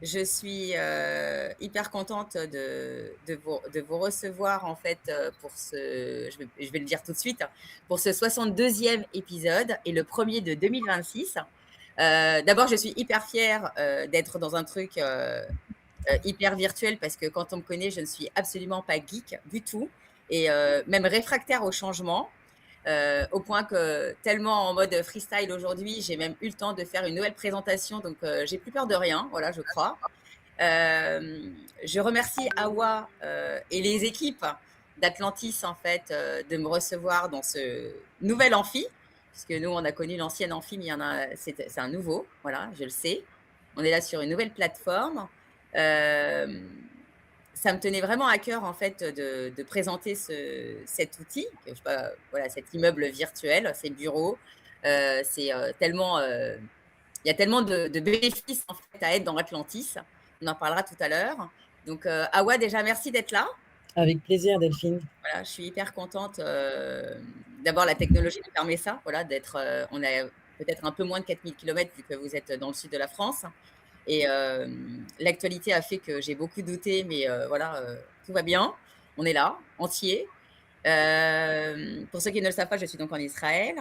Je suis, hyper contente de vous recevoir en fait, pour je vais le dire tout de suite, pour ce 62e épisode et le premier de 2026. D'abord, je suis hyper fière, d'être dans un truc, hyper virtuel parce que quand on me connaît, je ne suis absolument pas geek du tout et même réfractaire au changement, au point que tellement en mode freestyle aujourd'hui, j'ai même eu le temps de faire une nouvelle présentation donc j'ai plus peur de rien, voilà, je crois. Je remercie Awa, et les équipes d'Atlantis, en fait, de me recevoir dans ce nouvel amphi, puisque nous, on a connu l'ancienne amphi, mais il y en a, c'est un nouveau, voilà, je le sais. On est là sur une nouvelle plateforme. Ça me tenait vraiment à cœur, en fait, de présenter cet outil, que je sais pas, voilà, cet immeuble virtuel, ces bureaux. C'est tellement, il y a tellement de bénéfices en fait à être dans Atlantis. On en parlera tout à l'heure. Donc, Awa, déjà, merci d'être là. Avec plaisir, Delphine. Voilà, je suis hyper contente. D'abord, la technologie nous permet ça, voilà, d'être. On a peut-être un peu moins de 4 000 kilomètres vu que vous êtes dans le sud de la France. Et l'actualité a fait que j'ai beaucoup douté, mais voilà, tout va bien. On est là, entier. Pour ceux qui ne le savent pas, je suis donc en Israël.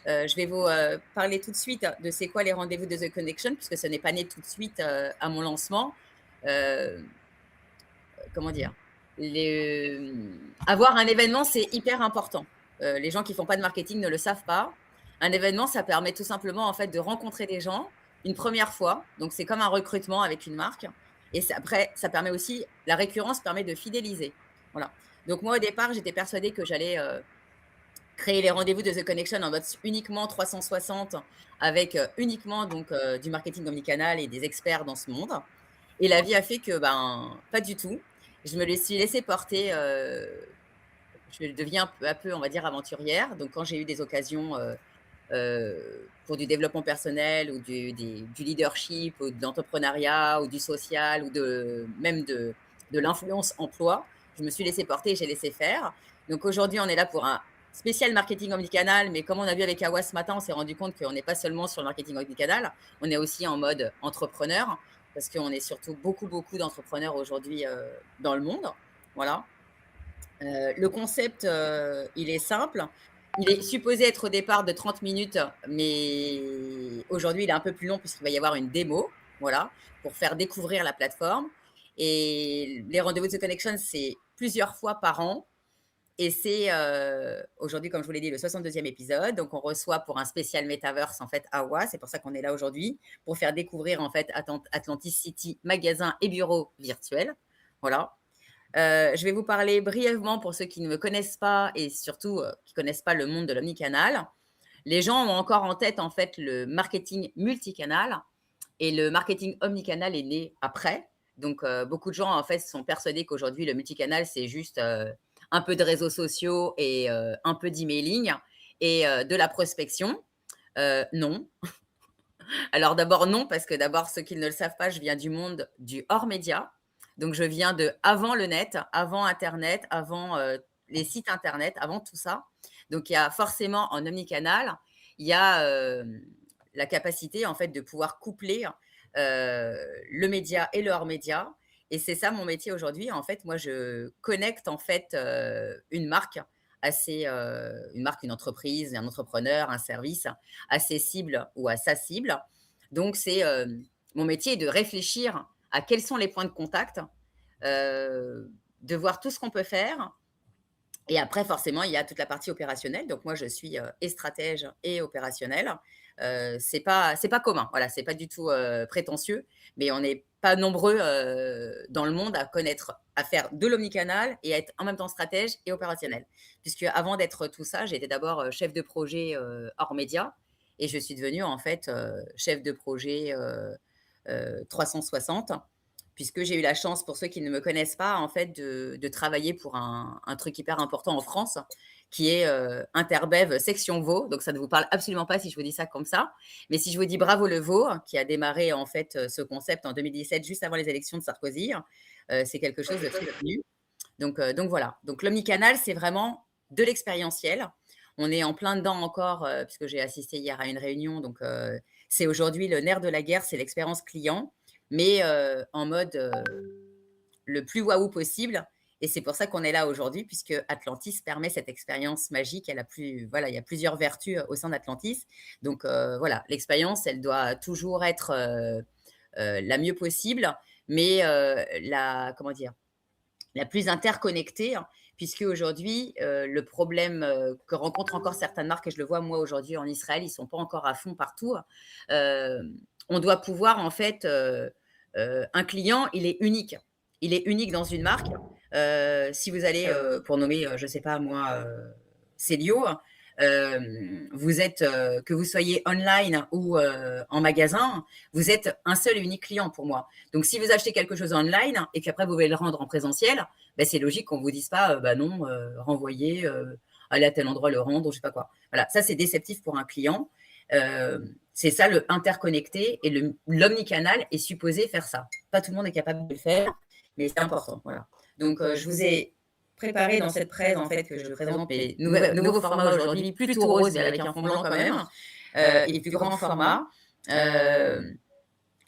Je vais vous parler tout de suite de c'est quoi les rendez-vous de The Connection, puisque ce n'est pas né tout de suite à mon lancement. Euh, Comment dire Avoir un événement, c'est hyper important. Les gens qui font pas de marketing ne le savent pas. Un événement, ça permet tout simplement en fait de rencontrer des gens une première fois. Donc c'est comme un recrutement avec une marque. Et après, ça permet aussi, la récurrence permet de fidéliser. Voilà. Donc moi au départ, j'étais persuadée que j'allais créer les rendez-vous de The Connection en mode uniquement 360 avec uniquement donc du marketing omnicanal et des experts dans ce monde. Et la vie a fait que ben pas du tout. Je me suis laissée porter. Je deviens peu à peu, on va dire, aventurière. Donc quand j'ai eu des occasions pour du développement personnel ou du leadership ou de l'entrepreneuriat ou du social ou même de l'influence emploi, je me suis laissée porter et j'ai laissé faire. Donc aujourd'hui, on est là pour un spécial marketing omnicanal, mais comme on a vu avec Awa ce matin, on s'est rendu compte qu'on n'est pas seulement sur le marketing omnicanal, on est aussi en mode entrepreneur, parce qu'on est surtout beaucoup d'entrepreneurs aujourd'hui dans le monde. Voilà. Le concept, il est simple. Il est supposé être au départ de 30 minutes, mais aujourd'hui, il est un peu plus long puisqu'il va y avoir une démo, voilà, pour faire découvrir la plateforme. Et les rendez-vous de The Connection, c'est plusieurs fois par an. Et c'est aujourd'hui, comme je vous l'ai dit, le 62e épisode. Donc, on reçoit pour un spécial Metaverse, en fait, Awa. C'est pour ça qu'on est là aujourd'hui, pour faire découvrir, en fait, Atlantis City, magasin et bureau virtuel. Voilà. Je vais vous parler brièvement pour ceux qui ne me connaissent pas et surtout, qui connaissent pas le monde de l'omnicanal. Les gens ont encore en tête, en fait, le marketing multicanal et le marketing omnicanal est né après. Donc, beaucoup de gens, en fait, sont persuadés qu'aujourd'hui, le multicanal, c'est juste, un peu de réseaux sociaux et un peu d'emailing et de la prospection. Non. Alors d'abord non, parce que d'abord, ceux qui ne le savent pas, je viens du monde du hors média. Donc je viens de avant le net, avant internet, avant, les sites internet, avant tout ça. Donc il y a forcément en omnicanal, il y a, la capacité en fait de pouvoir coupler, le média et le hors média et c'est ça mon métier aujourd'hui. En fait, moi je connecte en fait, une marque, une entreprise, un entrepreneur, un service à ses cibles ou à sa cible. Donc, mon métier est de réfléchir à quels sont les points de contact, de voir tout ce qu'on peut faire. Et après, forcément, il y a toute la partie opérationnelle. Donc, moi, je suis et stratège et opérationnelle. C'est pas commun. Voilà, c'est pas du tout prétentieux, mais on n'est pas nombreux dans le monde à connaître, à faire de l'omnicanal et à être en même temps stratège et opérationnel. Puisque avant d'être tout ça, j'étais d'abord chef de projet hors média et je suis devenue en fait chef de projet 360 puisque j'ai eu la chance, pour ceux qui ne me connaissent pas, en fait, de travailler pour un truc hyper important en France, qui est Interbev Section Vaud. Donc, ça ne vous parle absolument pas si je vous dis ça comme ça. Mais si je vous dis Bravo le Vaud, qui a démarré en fait ce concept en 2017, juste avant les élections de Sarkozy, c'est quelque chose de très connu. Donc voilà. Donc l'omnicanal, c'est vraiment de l'expérientiel. On est en plein dedans encore, puisque j'ai assisté hier à une réunion. Donc c'est aujourd'hui le nerf de la guerre, c'est l'expérience client. mais en mode le plus waouh possible. Et c'est pour ça qu'on est là aujourd'hui, puisque Atlantis permet cette expérience magique. Voilà, il y a plusieurs vertus au sein d'Atlantis. Donc voilà, l'expérience, elle doit toujours être la mieux possible, mais comment dire, la plus interconnectée, hein, puisque aujourd'hui, le problème que rencontrent encore certaines marques, et je le vois moi aujourd'hui en Israël, ils ne sont pas encore à fond partout. On doit pouvoir en fait, un client, il est unique. Il est unique dans une marque. Si vous allez, pour nommer, je ne sais pas moi, Célio, vous êtes, que vous soyez online ou en magasin, vous êtes un seul et unique client pour moi. Donc, si vous achetez quelque chose online et qu'après vous voulez le rendre en présentiel, ben, c'est logique qu'on vous dise pas, bah non, renvoyer, aller à tel endroit le rendre, ou je sais pas quoi. Voilà, ça c'est déceptif pour un client. C'est ça le interconnecté, et l'omnicanal est supposé faire ça. Pas tout le monde est capable de le faire, mais c'est important. Voilà. Donc, je vous ai préparé dans cette presse en fait que je présente mes nouveaux formats aujourd'hui, plutôt rose mais avec un fond blanc quand même, et plus grand format.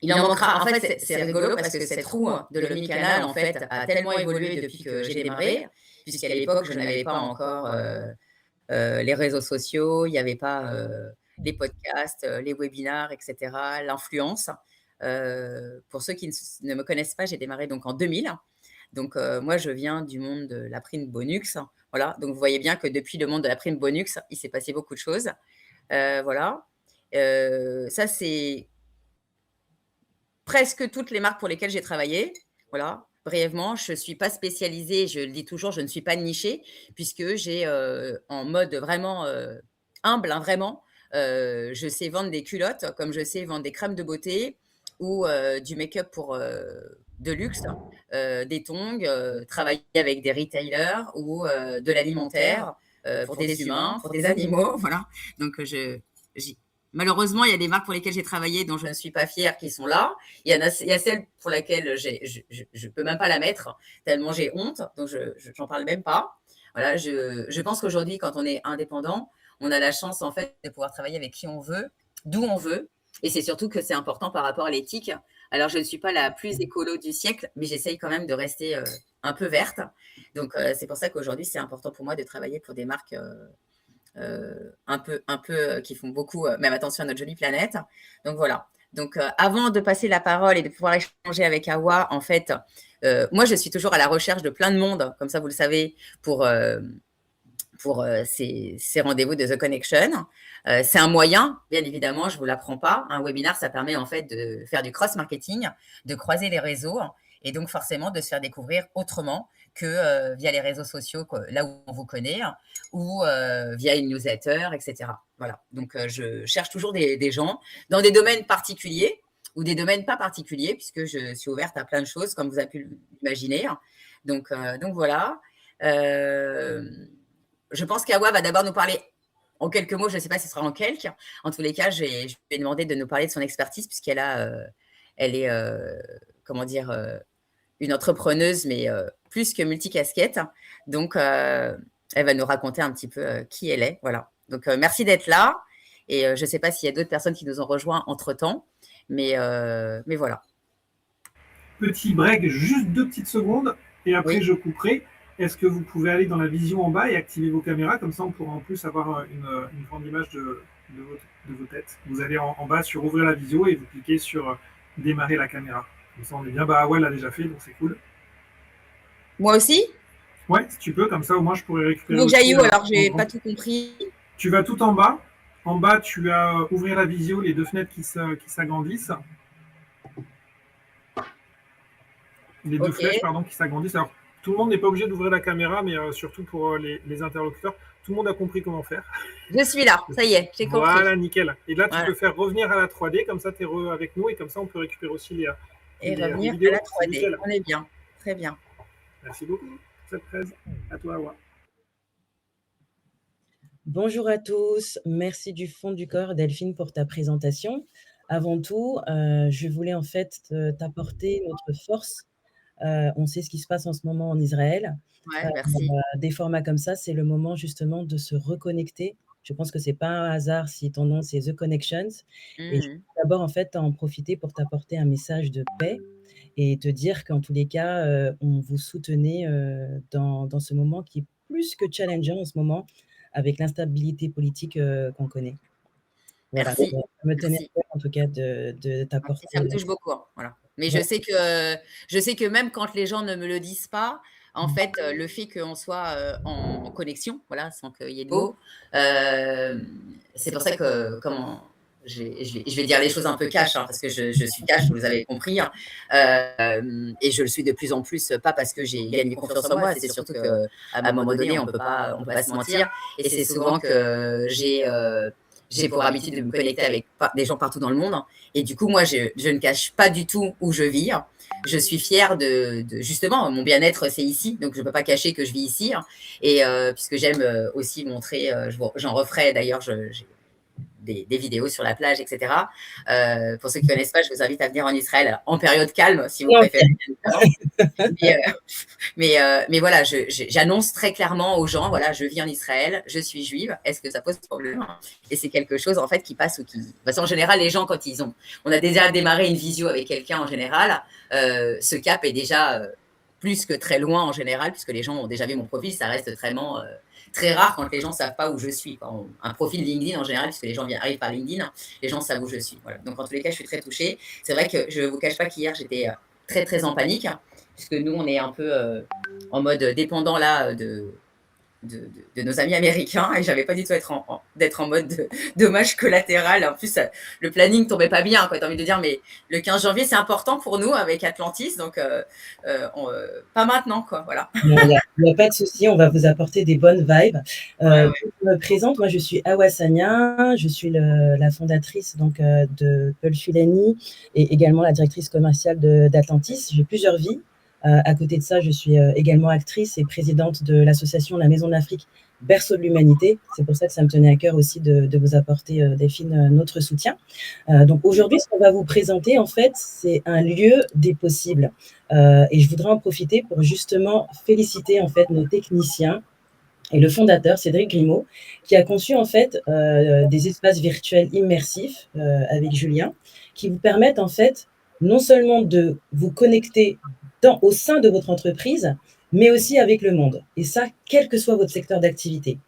Il en manquera. En fait, c'est rigolo parce que cette roue de l'omnicanal en fait a tellement évolué depuis que j'ai démarré, puisqu'à l'époque je n'avais pas encore les réseaux sociaux, il n'y avait pas les podcasts, les webinars, etc., l'influence. Pour ceux qui ne me connaissent pas, j'ai démarré donc en 2000. Donc, moi, je viens du monde de la prime Bonux. Voilà. Donc, vous voyez bien que depuis le monde de la prime Bonux, il s'est passé beaucoup de choses. Voilà. Ça, c'est presque toutes les marques pour lesquelles j'ai travaillé. Voilà. Brièvement, je ne suis pas spécialisée, je le dis toujours, je ne suis pas nichée, puisque j'ai en mode vraiment humble, hein, vraiment, je sais vendre des culottes, comme je sais vendre des crèmes de beauté ou du make-up pour de luxe, des tongs, travailler avec des retailers ou de l'alimentaire pour des humains, pour des animaux. Voilà. Donc, malheureusement, il y a des marques pour lesquelles j'ai travaillé dont je ne suis pas fière qui sont là. Il y a celle pour laquelle je peux même pas la mettre, tellement j'ai honte, donc j'en parle même pas. Voilà, je pense qu'aujourd'hui, quand on est indépendant, on a la chance en fait de pouvoir travailler avec qui on veut, d'où on veut, et c'est surtout que c'est important par rapport à l'éthique. Alors, je ne suis pas la plus écolo du siècle, mais j'essaye quand même de rester un peu verte. Donc, c'est pour ça qu'aujourd'hui, c'est important pour moi de travailler pour des marques un peu qui font beaucoup, même attention à notre jolie planète. Donc voilà. Donc avant de passer la parole et de pouvoir échanger avec Awa, en fait, moi je suis toujours à la recherche de plein de monde, comme ça vous le savez, pour ces rendez-vous de The Connection. C'est un moyen, bien évidemment, je ne vous l'apprends pas. Un webinar, ça permet en fait de faire du cross-marketing, de croiser les réseaux et donc forcément de se faire découvrir autrement que via les réseaux sociaux, là où on vous connaît, ou via une newsletter, etc. Voilà. Donc, je cherche toujours des gens dans des domaines particuliers ou des domaines pas particuliers, puisque je suis ouverte à plein de choses, comme vous avez pu l'imaginer. Donc voilà. Je pense qu'Awa va d'abord nous parler en quelques mots, je ne sais pas si ce sera en quelques. En tous les cas, je vais demander de nous parler de son expertise, puisqu'elle elle est, comment dire, une entrepreneuse, mais plus que multicasquette. Donc, elle va nous raconter un petit peu qui elle est. Voilà. Donc, merci d'être là. Et je ne sais pas s'il y a d'autres personnes qui nous ont rejoints entre-temps, mais voilà. Petit break, juste 2 petites secondes, et après oui. Je couperai. Est-ce que vous pouvez aller dans la vision en bas et activer vos caméras? Comme ça, on pourra en plus avoir une grande image de vos têtes. Vous allez en bas sur ouvrir la visio et vous cliquez sur démarrer la caméra. Comme ça, on est bien. Bah ouais, elle l'a déjà fait, donc c'est cool. Moi aussi? Ouais, si tu peux, comme ça, au moins, je pourrais récupérer. Donc j'aille où alors? J'ai pas tout compris. Tu vas tout en bas. En bas, tu as ouvrir la visio, les 2 fenêtres qui s'agrandissent. Les 2 flèches, pardon, qui s'agrandissent. Alors, tout le monde n'est pas obligé d'ouvrir la caméra, mais surtout pour les interlocuteurs. Tout le monde a compris comment faire. Je suis là, ça y est, j'ai compris. Voilà, nickel. Et là, tu peux faire revenir à la 3D, comme ça, tu es avec nous, et comme ça, on peut récupérer aussi les revenir vidéos. À la 3D, on est bien, très bien. Merci beaucoup pour cette presse. À toi, Awa. Bonjour à tous, merci du fond du corps, Delphine, pour ta présentation. Avant tout, je voulais en fait t'apporter notre force. On sait ce qui se passe en ce moment en Israël. Ouais, merci. Des formats comme ça, c'est le moment justement de se reconnecter Je pense que c'est pas un hasard si ton nom, c'est The Connections et je Mmh. veux d'abord, en fait, en profiter pour t'apporter un message de paix et te dire qu'en tous les cas, on vous soutenait, dans ce moment qui est plus que challengeant en ce moment avec l'instabilité politique, qu'on connaît. Voilà, Merci, ça me tenait à merci. cœur en tout cas de Merci, ça me t'apporter, touche beaucoup, hein, voilà. Mais ouais, je sais que même quand les gens ne me le disent pas, en fait, le fait qu'on soit, en connexion, voilà, sans qu'il y ait de mots, c'est pour ça que comment je vais dire les choses un peu cash, hein, parce que je suis cash, vous avez compris, hein. Et je le suis de plus en plus, pas parce que j'ai gagné confiance en moi, c'est surtout qu'à un moment donné, on peut pas se mentir et c'est souvent que j'ai pour habitude de me connecter avec des gens partout dans le monde et du coup, moi, je ne cache pas du tout où je vis. Je suis fière justement, mon bien-être, c'est ici, donc je ne peux pas cacher que je vis ici. Et puisque j'aime aussi montrer, j'en referai d'ailleurs, j'ai des vidéos sur la plage, etc. Pour ceux qui ne connaissent pas, je vous invite à venir en Israël en période calme, si vous préférez, bien évidemment. Mais, mais voilà, j'annonce très clairement aux gens, voilà, je vis en Israël, je suis juive, est-ce que ça pose problème? Et c'est quelque chose en fait qui passe ou qui. Parce qu'en général, les gens, quand on a déjà démarré une visio avec quelqu'un en général, ce cap est déjà plus que très loin en général, puisque les gens ont déjà vu mon profil, ça reste très rare quand les gens ne savent pas où je suis. Un profil LinkedIn en général, puisque les gens arrivent par LinkedIn, les gens savent où je suis. Voilà. Donc en tous les cas, je suis très touchée. C'est vrai que je ne vous cache pas qu'hier, j'étais très très en panique puisque nous, on est un peu en mode dépendant là de nos amis américains et j'avais pas du tout d'être en mode dommage collatéral. En plus, le planning tombait pas bien. Tu as envie de dire, mais le 15 janvier, c'est important pour nous avec Atlantis, donc pas maintenant. Quoi, voilà. Il n'y a pas de souci, on va vous apporter des bonnes vibes. Ouais, ouais. Je me présente, moi je suis Hawa Sagna, je suis la fondatrice donc, de Peul Fulani et également la directrice commerciale d'Atlantis. J'ai plusieurs vies. À côté de ça, je suis également actrice et présidente de l'association La Maison de l'Afrique, berceau de l'humanité. C'est pour ça que ça me tenait à cœur aussi de vous apporter, Delphine, notre soutien. Donc aujourd'hui, ce qu'on va vous présenter, en fait, c'est un lieu des possibles. Et je voudrais en profiter pour justement féliciter en fait nos techniciens et le fondateur Cédric Grimaud qui a conçu en fait des espaces virtuels immersifs avec Julien qui vous permettent en fait non seulement de vous connecter au sein de votre entreprise, mais aussi avec le monde. Et ça, quel que soit votre secteur d'activité.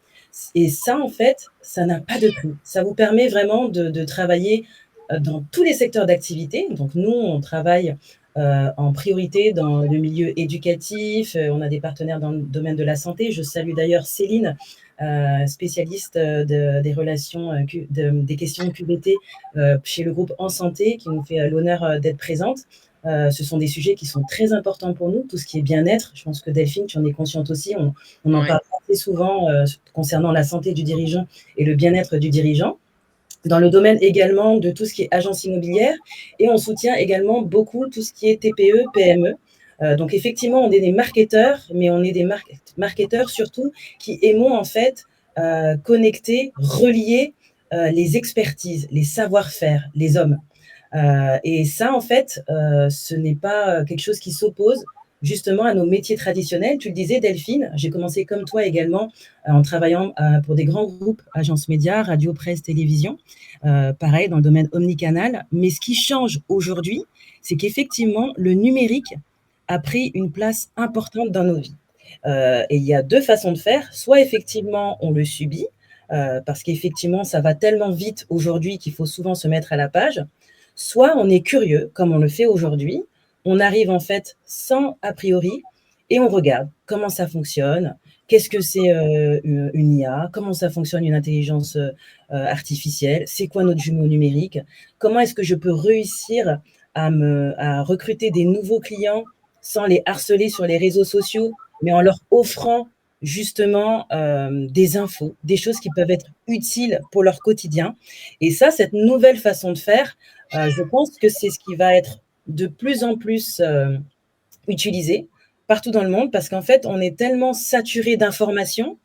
Et ça, en fait, ça n'a pas de prix. Ça vous permet vraiment de travailler dans tous les secteurs d'activité. Donc, nous, on travaille en priorité dans le milieu éducatif. On a des partenaires dans le domaine de la santé. Je salue d'ailleurs Céline, spécialiste des relations, des questions QVT chez le groupe En Santé, qui nous fait l'honneur d'être présente. Ce sont des sujets qui sont très importants pour nous, tout ce qui est bien-être. Je pense que Delphine, tu en es consciente aussi. On en parle assez souvent concernant la santé du dirigeant et le bien-être du dirigeant. Dans le domaine également de tout ce qui est agence immobilière et on soutient également beaucoup tout ce qui est TPE, PME. Donc effectivement, on est des marketeurs, mais on est des marketeurs surtout qui aimons en fait connecter, relier les expertises, les savoir-faire, les hommes. Et ça, en fait, ce n'est pas quelque chose qui s'oppose justement à nos métiers traditionnels. Tu le disais, Delphine, j'ai commencé comme toi également en travaillant pour des grands groupes, agences médias, radio, presse, télévision, pareil dans le domaine omnicanal. Mais ce qui change aujourd'hui, c'est qu'effectivement, le numérique a pris une place importante dans nos vies. Et il y a deux façons de faire. Soit effectivement, on le subit, parce qu'effectivement, ça va tellement vite aujourd'hui qu'il faut souvent se mettre à la page. Soit on est curieux, comme on le fait aujourd'hui, on arrive en fait sans a priori et on regarde comment ça fonctionne, qu'est-ce que c'est une IA, comment ça fonctionne une intelligence artificielle, c'est quoi notre jumeau numérique, comment est-ce que je peux réussir à recruter des nouveaux clients sans les harceler sur les réseaux sociaux, mais en leur offrant justement des infos, des choses qui peuvent être utiles pour leur quotidien. Et ça, cette nouvelle façon de faire, je pense que c'est ce qui va être de plus en plus utilisé partout dans le monde parce qu'en fait, on est tellement saturé d'informations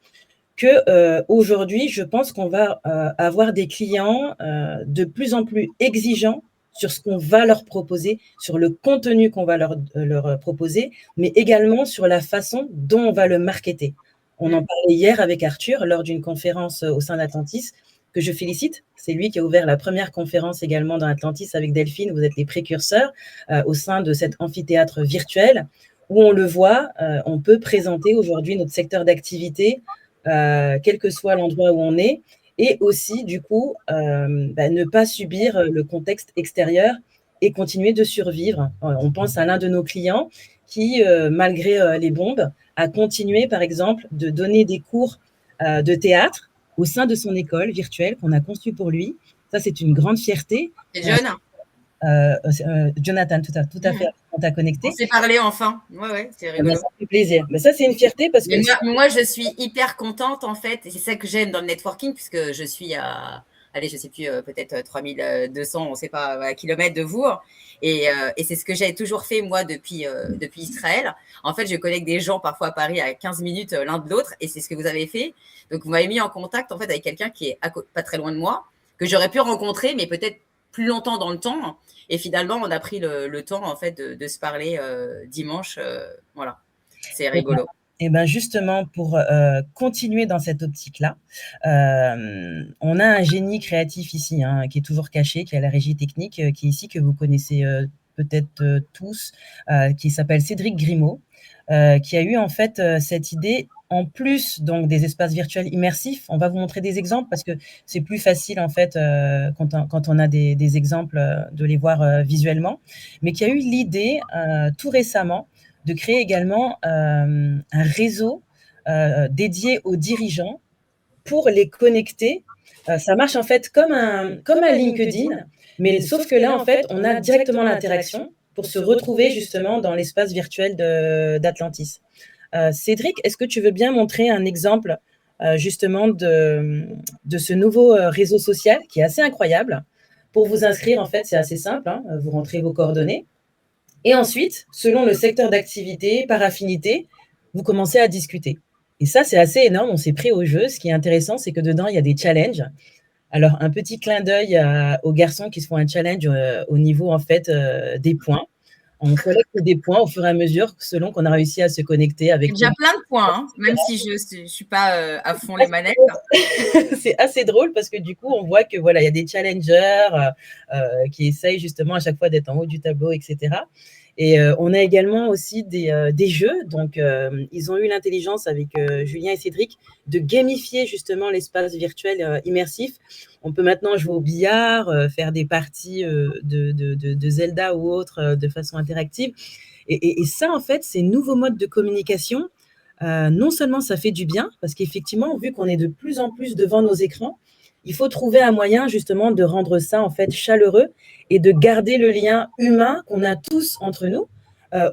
que aujourd'hui, je pense qu'on va avoir des clients de plus en plus exigeants sur ce qu'on va leur proposer, sur le contenu qu'on va leur proposer, mais également sur la façon dont on va le marketer. On en parlait hier avec Arthur lors d'une conférence au sein d'Atlantis, que je félicite. C'est lui qui a ouvert la première conférence également dans Atlantis avec Delphine. Vous êtes les précurseurs au sein de cet amphithéâtre virtuel où on le voit, on peut présenter aujourd'hui notre secteur d'activité, quel que soit l'endroit où on est, et aussi, du coup, ne pas subir le contexte extérieur et continuer de survivre. On pense à l'un de nos clients qui, malgré les bombes, a continué, par exemple, de donner des cours de théâtre au sein de son école virtuelle qu'on a conçue pour lui. Ça, c'est une grande fierté. C'est jeune. Jonathan, tout à fait, on t'a connecté. On s'est parlé enfin. Ouais, c'est rigolo. Ça fait plaisir. Mais ça, c'est une fierté parce que... Moi, je suis hyper contente, en fait, et c'est ça que j'aime dans le networking, puisque je suis à, allez, je sais plus, peut-être 3200, on ne sait pas, kilomètres de vous. Et c'est ce que j'ai toujours fait, moi, depuis Israël. En fait, je connecte des gens, parfois à Paris, à 15 minutes l'un de l'autre, et c'est ce que vous avez fait. Donc, vous m'avez mis en contact, en fait, avec quelqu'un qui est pas très loin de moi, que j'aurais pu rencontrer, mais peut-être plus longtemps dans le temps. Et finalement, on a pris le temps, en fait, de se parler dimanche. Voilà, c'est rigolo. Et bien justement, pour continuer dans cette optique-là, on a un génie créatif ici, qui est toujours caché, qui est à la régie technique, qui est ici, que vous connaissez peut-être tous, qui s'appelle Cédric Grimaud, qui a eu en fait cette idée, en plus donc des espaces virtuels immersifs. On va vous montrer des exemples parce que c'est plus facile en fait quand on a des exemples de les voir visuellement, mais qui a eu l'idée tout récemment de créer également un réseau dédié aux dirigeants pour les connecter. Ça marche en fait comme un LinkedIn, mais sauf que là, en fait, on a directement l'interaction pour se retrouver justement dans l'espace virtuel d'Atlantis. Cédric, est-ce que tu veux bien montrer un exemple justement de ce nouveau réseau social qui est assez incroyable? Pour vous inscrire, en fait, c'est assez simple, vous rentrez vos coordonnées. Et ensuite, selon le secteur d'activité, par affinité, vous commencez à discuter. Et ça, c'est assez énorme, on s'est pris au jeu. Ce qui est intéressant, c'est que dedans, il y a des challenges. Alors, un petit clin d'œil aux garçons qui se font un challenge au niveau, en fait, des points. On collecte des points au fur et à mesure, selon qu'on a réussi à se connecter avec... J'ai déjà plein de points, même si je ne suis pas à fond les manettes. C'est assez drôle parce que du coup, on voit que voilà, il y a des challengers qui essayent justement à chaque fois d'être en haut du tableau, etc. Et on a également aussi des jeux. Donc, ils ont eu l'intelligence avec Julien et Cédric de gamifier justement l'espace virtuel immersif. On peut maintenant jouer au billard, faire des parties de Zelda ou autre de façon interactive. Et ça, en fait, ces nouveaux modes de communication, non seulement ça fait du bien, parce qu'effectivement, vu qu'on est de plus en plus devant nos écrans, il faut trouver un moyen justement de rendre ça en fait chaleureux et de garder le lien humain qu'on a tous entre nous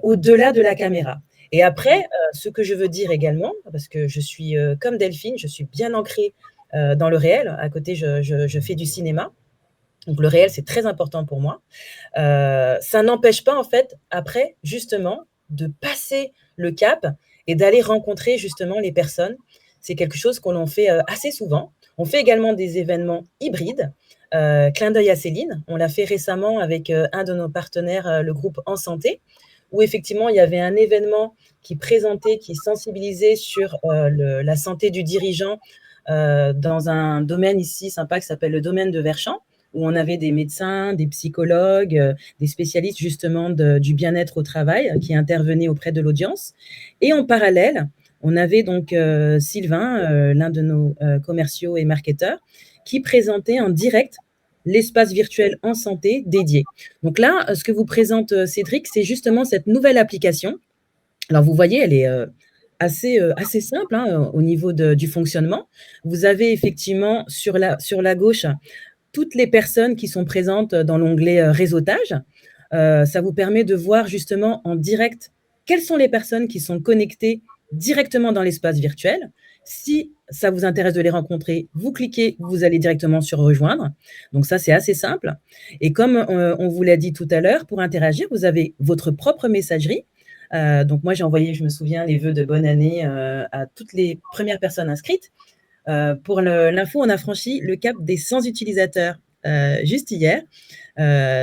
au-delà de la caméra. Et après, ce que je veux dire également, parce que je suis comme Delphine, je suis bien ancrée dans le réel. À côté, je fais du cinéma. Donc, le réel, c'est très important pour moi. Ça n'empêche pas, en fait, après, justement, de passer le cap et d'aller rencontrer, justement, les personnes. C'est quelque chose qu'on en fait assez souvent. On fait également des événements hybrides. Clin d'œil à Céline. On l'a fait récemment avec un de nos partenaires, le groupe En Santé, où effectivement, il y avait un événement qui présentait, qui sensibilisait sur la santé du dirigeant dans un domaine ici sympa qui s'appelle le domaine de Verchamp, où on avait des médecins, des psychologues, des spécialistes justement du bien-être au travail qui intervenaient auprès de l'audience. Et en parallèle, on avait donc Sylvain, l'un de nos commerciaux et marketeurs, qui présentait en direct l'espace virtuel en santé dédié. Donc là, ce que vous présente Cédric, c'est justement cette nouvelle application. Alors vous voyez, elle est assez simple au niveau du fonctionnement. Vous avez effectivement sur la gauche toutes les personnes qui sont présentes dans l'onglet réseautage. Ça vous permet de voir justement en direct quelles sont les personnes qui sont connectées directement dans l'espace virtuel. Si ça vous intéresse de les rencontrer, vous cliquez, vous allez directement sur rejoindre. Donc ça, c'est assez simple. Et comme on vous l'a dit tout à l'heure, pour interagir, vous avez votre propre messagerie. Donc moi, j'ai envoyé, je me souviens, les vœux de bonne année à toutes les premières personnes inscrites. Pour l'info, on a franchi le cap des 100 utilisateurs juste hier.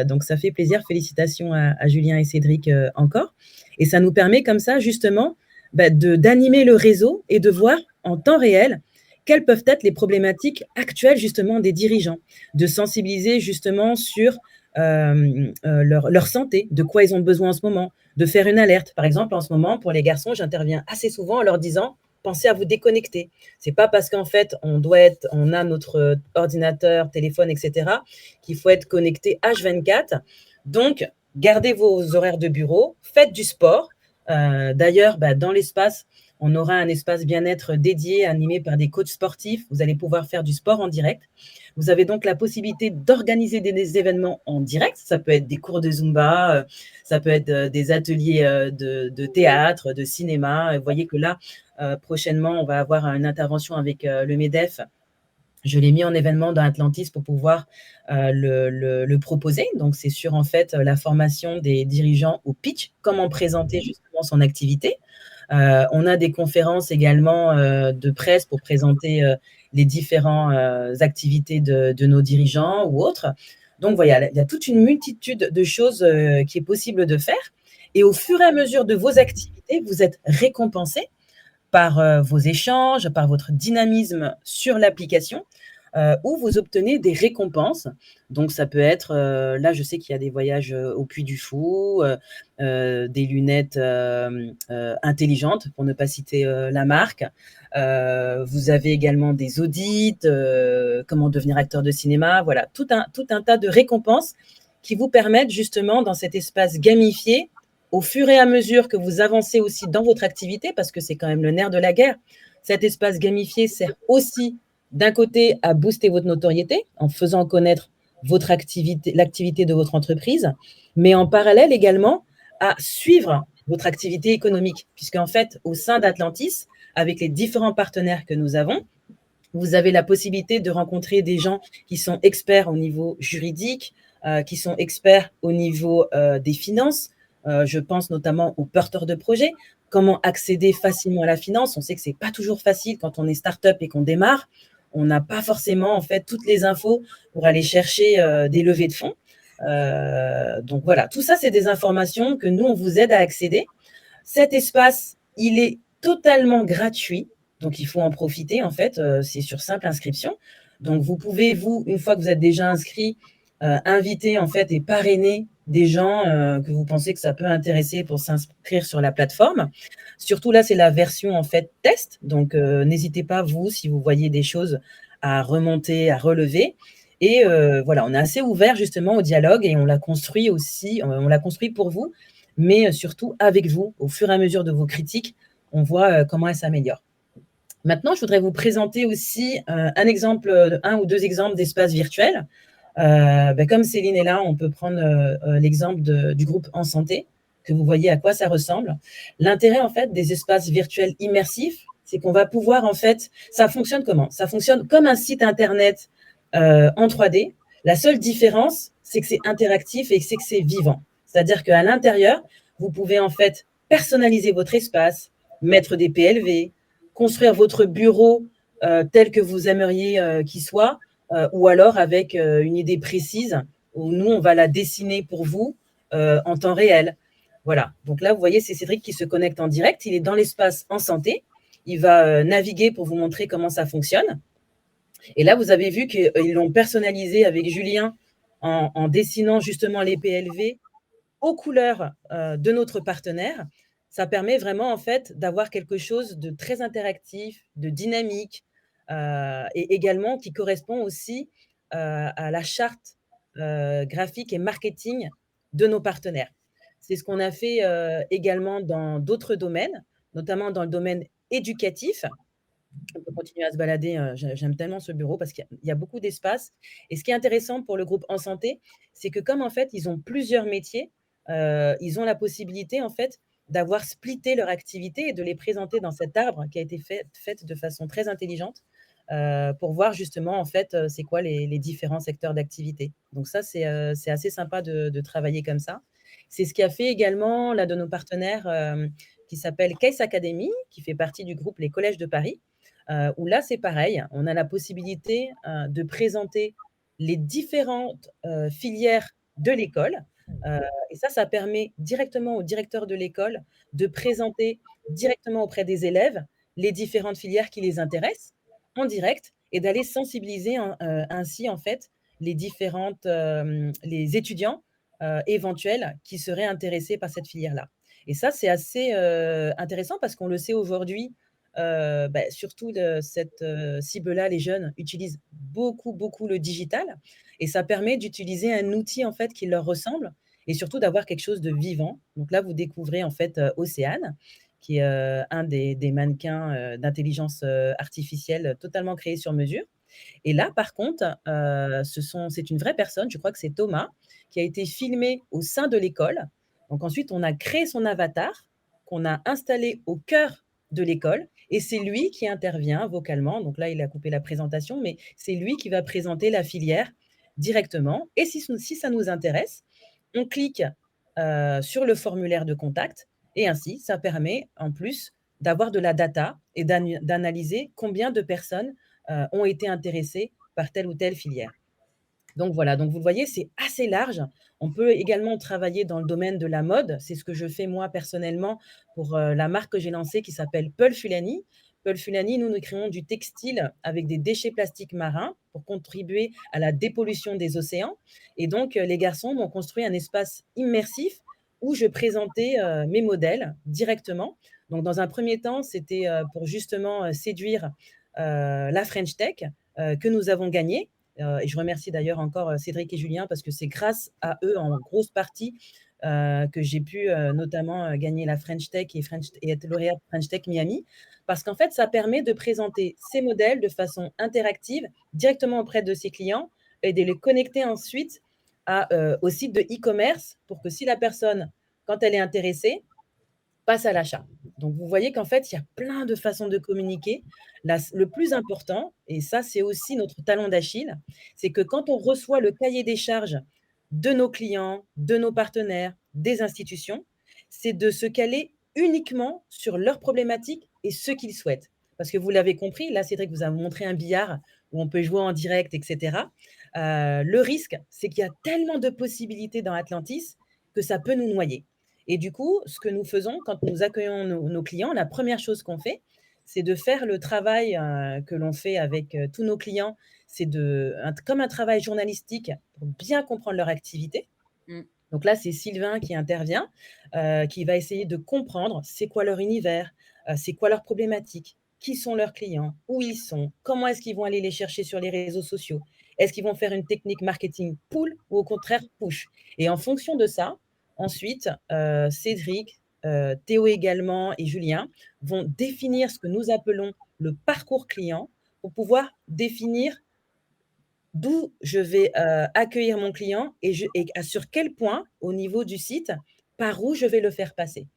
Donc, ça fait plaisir. Félicitations à Julien et Cédric encore. Et ça nous permet comme ça, justement, d'animer le réseau et de voir en temps réel quelles peuvent être les problématiques actuelles justement des dirigeants, de sensibiliser justement sur leur santé, de quoi ils ont besoin en ce moment, de faire une alerte. Par exemple, en ce moment, pour les garçons, j'interviens assez souvent en leur disant pensez à vous déconnecter. C'est pas parce qu'en fait on a notre ordinateur, téléphone, etc., qu'il faut être connecté H24. Donc, gardez vos horaires de bureau, faites du sport. D'ailleurs, dans l'espace, on aura un espace bien-être dédié, animé par des coachs sportifs. Vous allez pouvoir faire du sport en direct. Vous avez donc la possibilité d'organiser des événements en direct. Ça peut être des cours de Zumba, ça peut être des ateliers de théâtre, de cinéma. Vous voyez que là, prochainement, on va avoir une intervention avec le MEDEF. Je l'ai mis en événement dans Atlantis pour pouvoir le proposer. Donc, c'est sur en fait la formation des dirigeants au pitch, comment présenter justement son activité. On a des conférences également de presse pour présenter les différentes activités de nos dirigeants ou autres. Donc, voilà, il y a toute une multitude de choses qui est possible de faire. Et au fur et à mesure de vos activités, vous êtes récompensé par vos échanges, par votre dynamisme sur l'application, où vous obtenez des récompenses. Donc, ça peut être, là, je sais qu'il y a des voyages au Puy du Fou, des lunettes intelligentes, pour ne pas citer la marque. Vous avez également des audits, comment devenir acteur de cinéma. Voilà, tout un tas de récompenses qui vous permettent justement, dans cet espace gamifié, au fur et à mesure que vous avancez aussi dans votre activité, parce que c'est quand même le nerf de la guerre, cet espace gamifié sert aussi d'un côté à booster votre notoriété en faisant connaître votre activité, l'activité de votre entreprise, mais en parallèle également à suivre votre activité économique, puisqu'en fait, au sein d'Atlantis, avec les différents partenaires que nous avons, vous avez la possibilité de rencontrer des gens qui sont experts au niveau juridique, qui sont experts au niveau des finances. Je pense notamment aux porteurs de projets. Comment accéder facilement à la finance? On sait que c'est pas toujours facile quand on est start-up et qu'on démarre. On n'a pas forcément en fait toutes les infos pour aller chercher des levées de fonds. Donc voilà, tout ça, c'est des informations que nous, on vous aide à accéder. Cet espace, il est totalement gratuit. Donc, il faut en profiter, en fait. C'est sur simple inscription. Donc, vous pouvez, vous, une fois que vous êtes déjà inscrit, inviter, en fait, et parrainer des gens que vous pensez que ça peut intéresser pour s'inscrire sur la plateforme. Surtout, là, c'est la version, en fait, test. Donc, n'hésitez pas, vous, si vous voyez des choses à remonter, à relever. Et voilà, on est assez ouvert, justement, au dialogue et on l'a construit aussi, on l'a construit pour vous, mais surtout avec vous. Au fur et à mesure de vos critiques, on voit comment elles s'améliorent. Maintenant, je voudrais vous présenter aussi un exemple, un ou deux exemples d'espaces virtuels. Comme Céline est là, on peut prendre l'exemple du groupe En Santé, que vous voyez à quoi ça ressemble. L'intérêt, en fait, des espaces virtuels immersifs, c'est qu'on va pouvoir, en fait, ça fonctionne comment? Ça fonctionne comme un site Internet en 3D. La seule différence, c'est que c'est interactif et c'est que c'est vivant. C'est-à-dire qu'à l'intérieur, vous pouvez, en fait, personnaliser votre espace, mettre des PLV, construire votre bureau tel que vous aimeriez qu'il soit, ou alors avec une idée précise où nous, on va la dessiner pour vous en temps réel. Voilà. Donc là, vous voyez, c'est Cédric qui se connecte en direct. Il est dans l'espace En Santé. Il va naviguer pour vous montrer comment ça fonctionne. Et là, vous avez vu qu'ils l'ont personnalisé avec Julien en dessinant justement les PLV aux couleurs de notre partenaire. Ça permet vraiment, en fait, d'avoir quelque chose de très interactif, de dynamique, et également qui correspond aussi à la charte graphique et marketing de nos partenaires. C'est ce qu'on a fait également dans d'autres domaines, notamment dans le domaine éducatif. On peut continuer à se balader, j'aime tellement ce bureau parce qu'il y a beaucoup d'espace et ce qui est intéressant pour le groupe En Santé, c'est que comme, en fait, ils ont plusieurs métiers, ils ont la possibilité, en fait, d'avoir splitté leur activité et de les présenter dans cet arbre qui a été faite de façon très intelligente, pour voir justement, en fait, c'est quoi les différents secteurs d'activité. Donc ça, c'est assez sympa de travailler comme ça. C'est ce qui a fait également l'un de nos partenaires, qui s'appelle Case Academy, qui fait partie du groupe Les Collèges de Paris, où là, c'est pareil, on a la possibilité de présenter les différentes filières de l'école. Heu et ça permet directement au directeur de l'école de présenter directement auprès des élèves les différentes filières qui les intéressent en direct et d'aller sensibiliser ainsi en fait les étudiants, éventuels qui seraient intéressés par cette filière-là. Et ça, c'est assez, intéressant parce qu'on le sait aujourd'hui, surtout cette, cible-là, les jeunes utilisent beaucoup, beaucoup le digital et ça permet d'utiliser un outil en fait qui leur ressemble et surtout d'avoir quelque chose de vivant. Donc là, vous découvrez en fait, Océane, qui est, un des mannequins, d'intelligence, artificielle totalement créé sur mesure. Et là, par contre, c'est une vraie personne, je crois que c'est Thomas, qui a été filmé au sein de l'école. Donc ensuite, on a créé son avatar, qu'on a installé au cœur de l'école et c'est lui qui intervient vocalement. Donc là, il a coupé la présentation, mais c'est lui qui va présenter la filière directement et si ça nous intéresse, on clique, sur le formulaire de contact et ainsi, ça permet en plus d'avoir de la data et d'analyser combien de personnes ont été intéressés par telle ou telle filière. Donc voilà, donc vous le voyez, c'est assez large. On peut également travailler dans le domaine de la mode. C'est ce que je fais moi personnellement pour, la marque que j'ai lancée qui s'appelle Peul Fulani. Peul Fulani, nous créons du textile avec des déchets plastiques marins pour contribuer à la dépollution des océans et donc les garçons m'ont construit un espace immersif où je présentais, mes modèles directement. Donc dans un premier temps, c'était, pour justement, séduire, la French Tech, que nous avons gagnée. Et je remercie d'ailleurs encore Cédric et Julien parce que c'est grâce à eux en grosse partie que j'ai pu notamment gagner la French Tech et être lauréate French Tech Miami. Parce qu'en fait, ça permet de présenter ces modèles de façon interactive directement auprès de ses clients et de les connecter ensuite au site de e-commerce pour que si la personne, quand elle est intéressée, passe à l'achat. Donc vous voyez qu'en fait, il y a plein de façons de communiquer. Le plus important, et ça c'est aussi notre talon d'Achille, c'est que quand on reçoit le cahier des charges de nos clients, de nos partenaires, des institutions, c'est de se caler uniquement sur leurs problématiques et ce qu'ils souhaitent. Parce que vous l'avez compris, là Cédric vous a montré un billard où on peut jouer en direct, etc. Le risque, c'est qu'il y a tellement de possibilités dans Atlantis que ça peut nous noyer. Et du coup, ce que nous faisons quand nous accueillons nos clients, la première chose qu'on fait, c'est de faire le travail que l'on fait avec tous nos clients. C'est comme un travail journalistique pour bien comprendre leur activité. Mmh. Donc là, c'est Sylvain qui intervient, qui va essayer de comprendre c'est quoi leur univers, c'est quoi leurs problématiques, qui sont leurs clients, où ils sont, comment est-ce qu'ils vont aller les chercher sur les réseaux sociaux. Est-ce qu'ils vont faire une technique marketing pull ou au contraire push? Et en fonction de ça, ensuite, Cédric, Théo également et Julien vont définir ce que nous appelons le parcours client pour pouvoir définir d'où je vais, accueillir mon client et sur quel point, au niveau du site, par où je vais le faire passer.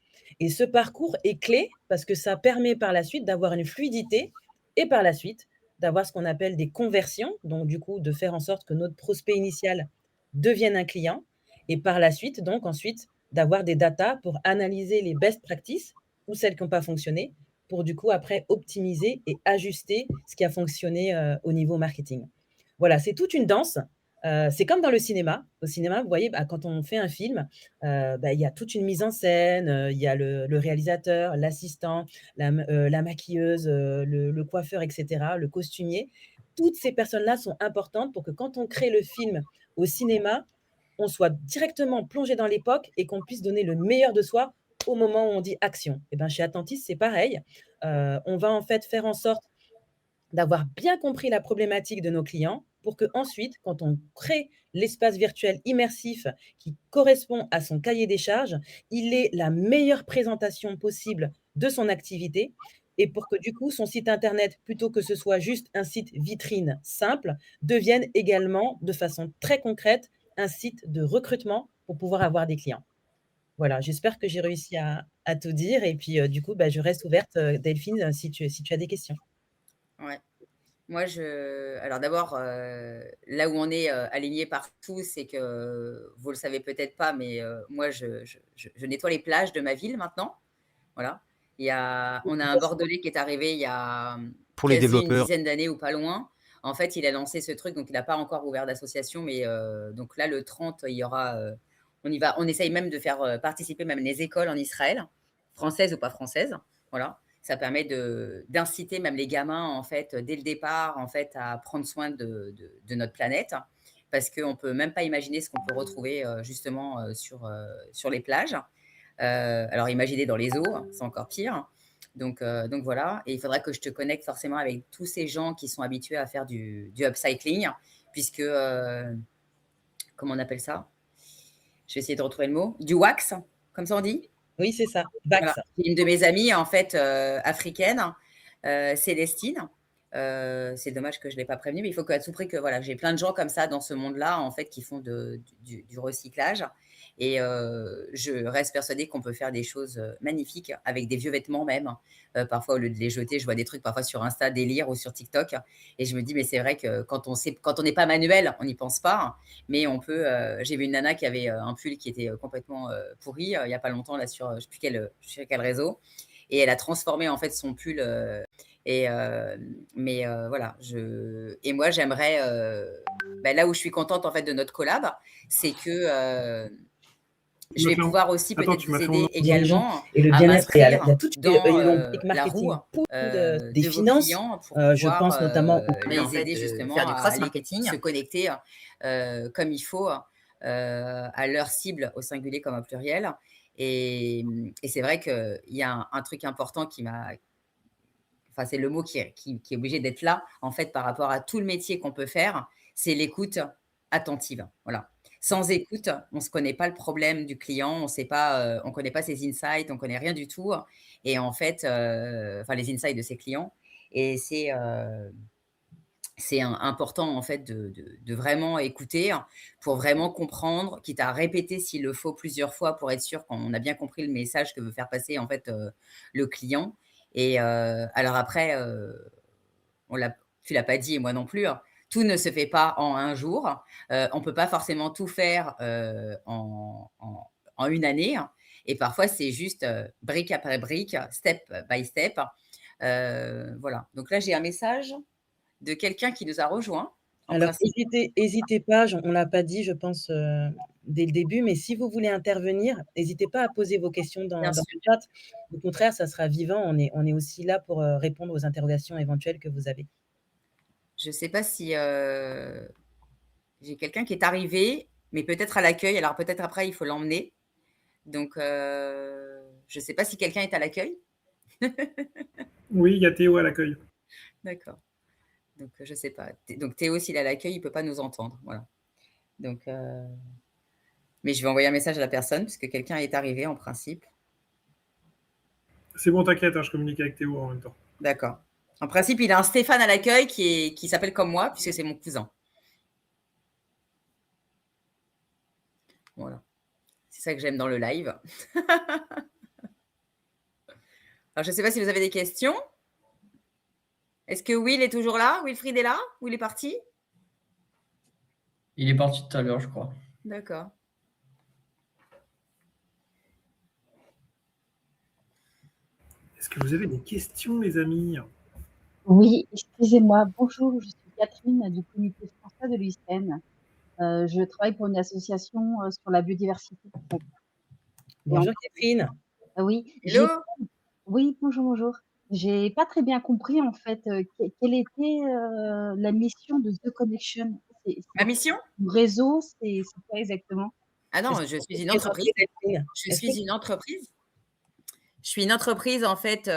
Et ce parcours est clé parce que ça permet par la suite d'avoir une fluidité et par la suite d'avoir ce qu'on appelle des conversions, donc du coup de faire en sorte que notre prospect initial devienne un client et par la suite donc ensuite d'avoir des datas pour analyser les best practices ou celles qui ont pas fonctionné pour du coup après optimiser et ajuster ce qui a fonctionné, au niveau marketing. Voilà, c'est toute une danse. C'est comme dans le cinéma. Au cinéma, vous voyez, quand on fait un film, il y a toute une mise en scène, il y a le réalisateur, l'assistant, la maquilleuse, le coiffeur et cetera, le costumier. Toutes ces personnes-là sont importantes pour que quand on crée le film au cinéma, on soit directement plongé dans l'époque et qu'on puisse donner le meilleur de soi au moment où on dit action. Et ben, chez Attentis, c'est pareil. On va en fait faire en sorte d'avoir bien compris la problématique de nos clients pour que ensuite, quand on crée l'espace virtuel immersif qui correspond à son cahier des charges, il ait la meilleure présentation possible de son activité et pour que du coup, son site internet, plutôt que ce soit juste un site vitrine simple, devienne également de façon très concrète un site de recrutement pour pouvoir avoir des clients. Voilà, j'espère que j'ai réussi à tout dire et puis, du coup, je reste ouverte, Delphine, si tu as des questions. Ouais. Moi, alors d'abord, là où on est, alignés partout, c'est que vous le savez peut-être pas, mais moi, je nettoie les plages de ma ville maintenant. Voilà. On a un Bordelais qui est arrivé il y a, Pour les quasi une développeurs. dizaine d'années ou pas loin. En fait, il a lancé ce truc, donc il n'a pas encore ouvert d'association, mais donc là, le 30, il y aura, On essaye même de faire participer même les écoles en Israël, françaises ou pas françaises. Voilà. Ça permet d'inciter même les gamins, en fait, dès le départ, en fait, à prendre soin de notre planète, parce qu'on ne peut même pas imaginer ce qu'on peut retrouver justement sur les plages. Alors, imaginez dans les eaux, c'est encore pire. Donc voilà. Et il faudra que je te connecte forcément avec tous ces gens qui sont habitués à faire du upcycling, puisque, comment on appelle ça? Je vais essayer de retrouver le mot. Du wax, comme ça on dit? Oui, c'est ça, Voilà. Vax. Une de mes amies, en fait, africaine, Célestine. C'est dommage que je ne l'ai pas prévenue, mais il faut qu'à tout prix que voilà, j'ai plein de gens comme ça dans ce monde-là, en fait, qui font du recyclage. Et je reste persuadée qu'on peut faire des choses magnifiques avec des vieux vêtements même. Parfois, au lieu de les jeter, je vois des trucs parfois sur Insta, Délire ou sur TikTok. Et je me dis, mais c'est vrai que quand on n'est pas manuel, on n'y pense pas. Mais on peut. J'ai vu une nana qui avait un pull qui était complètement pourri il n'y a pas longtemps là sur je ne sais plus quel réseau. Et elle a transformé en fait son pull. Mais voilà. Et moi, j'aimerais. Là où je suis contente en fait de notre collab, c'est que je vais pouvoir aussi peut-être vous aider également et le à bien-être. Il y m'inscrire a toute dans une rubrique la marketing roue pour des de vos finances. clients pour Je pouvoir pense notamment les aider justement faire du à cross aller marketing. se connecter comme il faut à leur cible au singulier comme au pluriel. Et c'est vrai qu'il y a un truc important qui m'a. Enfin, c'est le mot qui est obligé d'être là, en fait, par rapport à tout le métier qu'on peut faire, c'est l'écoute attentive. Voilà. Sans écoute, on ne se connaît pas le problème du client, on sait pas, on connaît pas ses insights, on connaît rien du tout. Et en fait, enfin, les insights de ses clients. Et c'est important, en fait, de vraiment écouter pour vraiment comprendre, quitte à répéter s'il le faut plusieurs fois pour être sûr qu'on a bien compris le message que veut faire passer, en fait, le client. Et alors après, tu l'as pas dit et moi non plus, hein, tout ne se fait pas en un jour. On peut pas forcément tout faire en une année. Et parfois, c'est juste brique après brique, step by step. Voilà. Donc là, j'ai un message de quelqu'un qui nous a rejoints. Alors, hésitez pas, on l'a pas dit, je pense, dès le début, mais si vous voulez intervenir, n'hésitez pas à poser vos questions dans le chat. Au contraire, ça sera vivant. On est aussi là pour répondre aux interrogations éventuelles que vous avez. Je ne sais pas si j'ai quelqu'un qui est arrivé, mais peut-être à l'accueil. Alors peut-être après, il faut l'emmener. Donc, je ne sais pas si quelqu'un est à l'accueil. Oui, il y a Théo à l'accueil. D'accord. Donc, je ne sais pas. Donc, Théo, s'il est à l'accueil, il ne peut pas nous entendre. Voilà. Donc, mais je vais envoyer un message à la personne, puisque quelqu'un est arrivé en principe. C'est bon, t'inquiète, je communique avec Théo en même temps. D'accord. En principe, il a un Stéphane à l'accueil qui s'appelle comme moi, puisque c'est mon cousin. Voilà. C'est ça que j'aime dans le live. Alors, je ne sais pas si vous avez des questions. Est-ce que Will est toujours là? Wilfried est là? Ou il est parti? Il est parti tout à l'heure, je crois. D'accord. Est-ce que vous avez des questions, les amis? Oui, excusez-moi. Bonjour, je suis Catherine du comité français de l'UICN. Je travaille pour une association sur la biodiversité. Bonjour Catherine. Oui. Hello. Oui, bonjour. J'ai pas très bien compris en fait quelle était la mission de The Connection. Ma mission? Le réseau, c'est quoi exactement? Ah non, je suis une entreprise. Je suis une entreprise. Je suis une entreprise en fait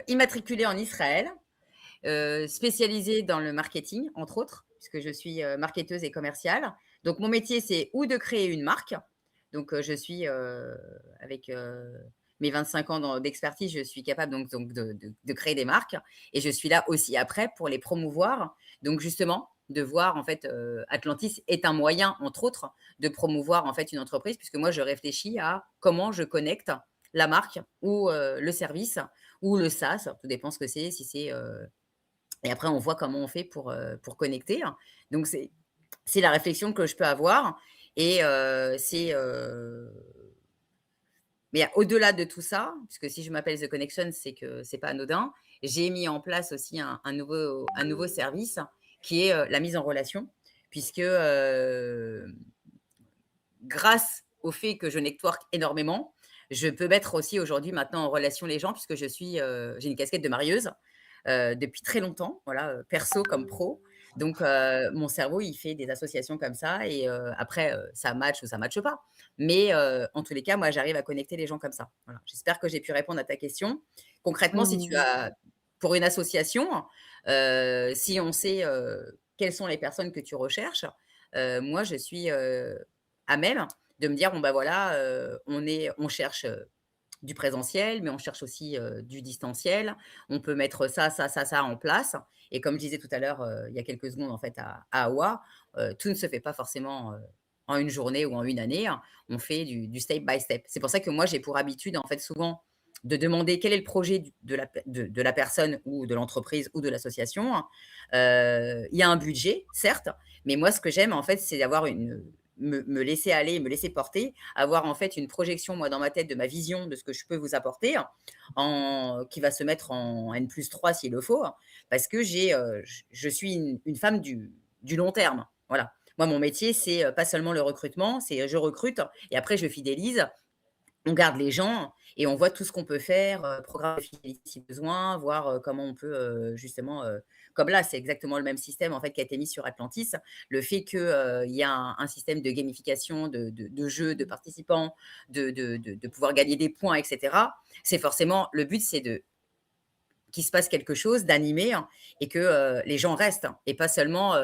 immatriculée en Israël, spécialisée dans le marketing, entre autres, puisque je suis marketeuse et commerciale. Donc mon métier, c'est ou de créer une marque. Donc je suis avec mes 25 ans d'expertise, je suis capable donc de créer des marques. Et je suis là aussi après pour les promouvoir. Donc justement, de voir en fait Atlantis est un moyen, entre autres, de promouvoir en fait une entreprise, puisque moi je réfléchis à comment je connecte la marque ou le service ou le SaaS, tout dépend ce que c'est, si c'est et après on voit comment on fait pour connecter. Donc c'est la réflexion que je peux avoir et mais au-delà de tout ça, puisque si je m'appelle The Connection, c'est que c'est pas anodin, j'ai mis en place aussi un nouveau service qui est la mise en relation, puisque grâce au fait que je network énormément, je peux mettre aussi aujourd'hui maintenant en relation les gens puisque j'ai une casquette de marieuse, depuis très longtemps, voilà, perso comme pro. Donc mon cerveau, il fait des associations comme ça et après, ça match ou ça matche pas. Mais en tous les cas, moi, j'arrive à connecter les gens comme ça. Voilà. J'espère que j'ai pu répondre à ta question. Concrètement, si tu Mmh. as pour une association, si on sait, quelles sont les personnes que tu recherches, moi, je suis, à même de me dire: «Bon, bah, voilà, on cherche, du présentiel, mais on cherche aussi, du distanciel. On peut mettre ça, ça, ça, ça en place» et comme je disais tout à l'heure, il y a quelques secondes, en fait, à Awa, tout ne se fait pas forcément, en une journée ou en une année, hein. On fait du step by step. C'est pour ça que moi, j'ai pour habitude, en fait, souvent de demander quel est le projet de la personne ou de l'entreprise ou de l'association, hein. Il y a un budget, certes, mais moi, ce que j'aime, en fait, c'est d'avoir me laisser aller, me laisser porter, avoir en fait une projection, moi, dans ma tête de ma vision de ce que je peux vous apporter, qui va se mettre en N+3 s'il le faut, parce que je suis une femme du long terme. Voilà. Moi, mon métier, c'est pas seulement le recrutement, c'est je recrute et après je fidélise, on garde les gens et on voit tout ce qu'on peut faire, programme de fidélité si besoin, voir, comment on peut, justement, comme là, c'est exactement le même système en fait qui a été mis sur Atlantis. Le fait que, il y a un système de gamification, de jeux, de participants, de pouvoir gagner des points et cetera. C'est forcément le but, c'est de qu'il se passe quelque chose, d'animer, hein, et que, les gens restent, hein, et pas seulement,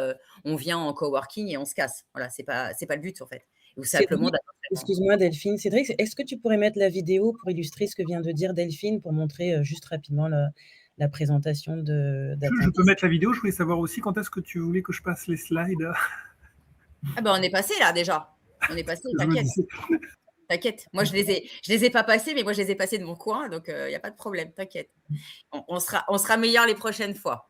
on vient en coworking et on se casse. Voilà, c'est pas le but en fait. Ou simplement Cédric, d'avoir excuse-moi Delphine. Cédric, est-ce que tu pourrais mettre la vidéo pour illustrer ce que vient de dire Delphine, pour montrer, juste rapidement la présentation Je peux d'Atlantis? mettre la vidéo. Je voulais savoir aussi quand est-ce que tu voulais que je passe les slides. ah ben, on est passé là déjà. On est passé, Je me t'inquiète, disais. t'inquiète. Moi je les ai pas passés, mais moi je les ai passés de mon coin, donc il y a pas de problème, t'inquiète. On sera meilleurs les prochaines fois.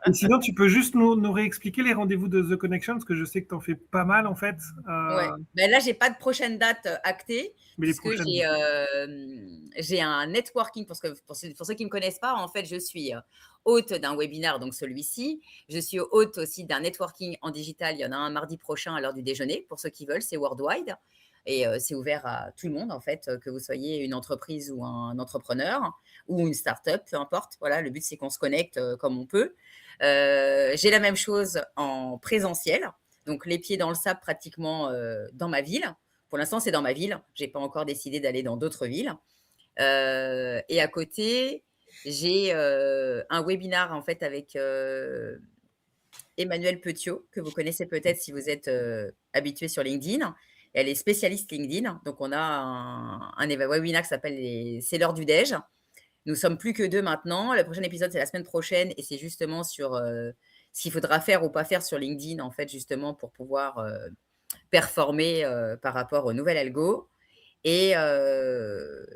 Et sinon, tu peux juste nous réexpliquer les rendez-vous de The Connection, parce que je sais que tu en fais pas mal en fait. Ouais. Ben là, j'ai pas de prochaine date, actée Mais les puisque prochaines. j'ai un networking pour ceux qui me connaissent pas, en fait, je suis, hôte d'un webinaire, donc celui-ci. Je suis hôte aussi d'un networking en digital. Il y en a un mardi prochain à l'heure du déjeuner pour ceux qui veulent, c'est worldwide et c'est ouvert à tout le monde en fait, que vous soyez une entreprise ou un entrepreneur ou une start-up, peu importe. Voilà, le but c'est qu'on se connecte, comme on peut. J'ai la même chose en présentiel. Donc, les pieds dans le sable pratiquement dans ma ville. Pour l'instant, c'est dans ma ville. Je n'ai pas encore décidé d'aller dans d'autres villes. Et à côté, j'ai un webinar en fait avec Emmanuelle Petiot, que vous connaissez peut-être si vous êtes habitué sur LinkedIn. Elle est spécialiste LinkedIn. Donc, on a un webinaire qui s'appelle C'est l'heure du déj. Nous sommes plus que 2 maintenant. Le prochain épisode, c'est la semaine prochaine et c'est justement sur, ce qu'il faudra faire ou pas faire sur LinkedIn, en fait, justement pour pouvoir, performer, par rapport au nouvel algo et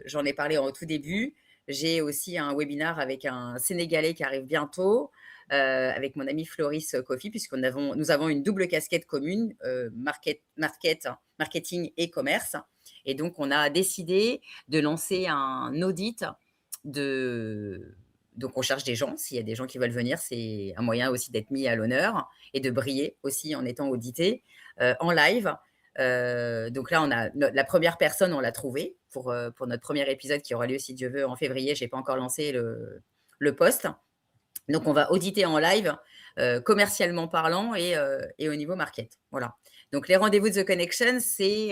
j'en ai parlé en tout début. J'ai aussi un webinar avec un Sénégalais qui arrive bientôt, avec mon ami Floris Kofi nous avons une double casquette commune, marketing et commerce et donc on a décidé de lancer un audit donc on cherche des gens. S'il y a des gens qui veulent venir, c'est un moyen aussi d'être mis à l'honneur et de briller aussi en étant audité, en live. Donc là, la première personne, on l'a trouvée pour notre premier épisode qui aura lieu, si Dieu veut, en février. Je n'ai pas encore lancé le post. Donc on va auditer en live, commercialement parlant et au niveau market. Voilà. Donc les rendez-vous de The Connection, c'est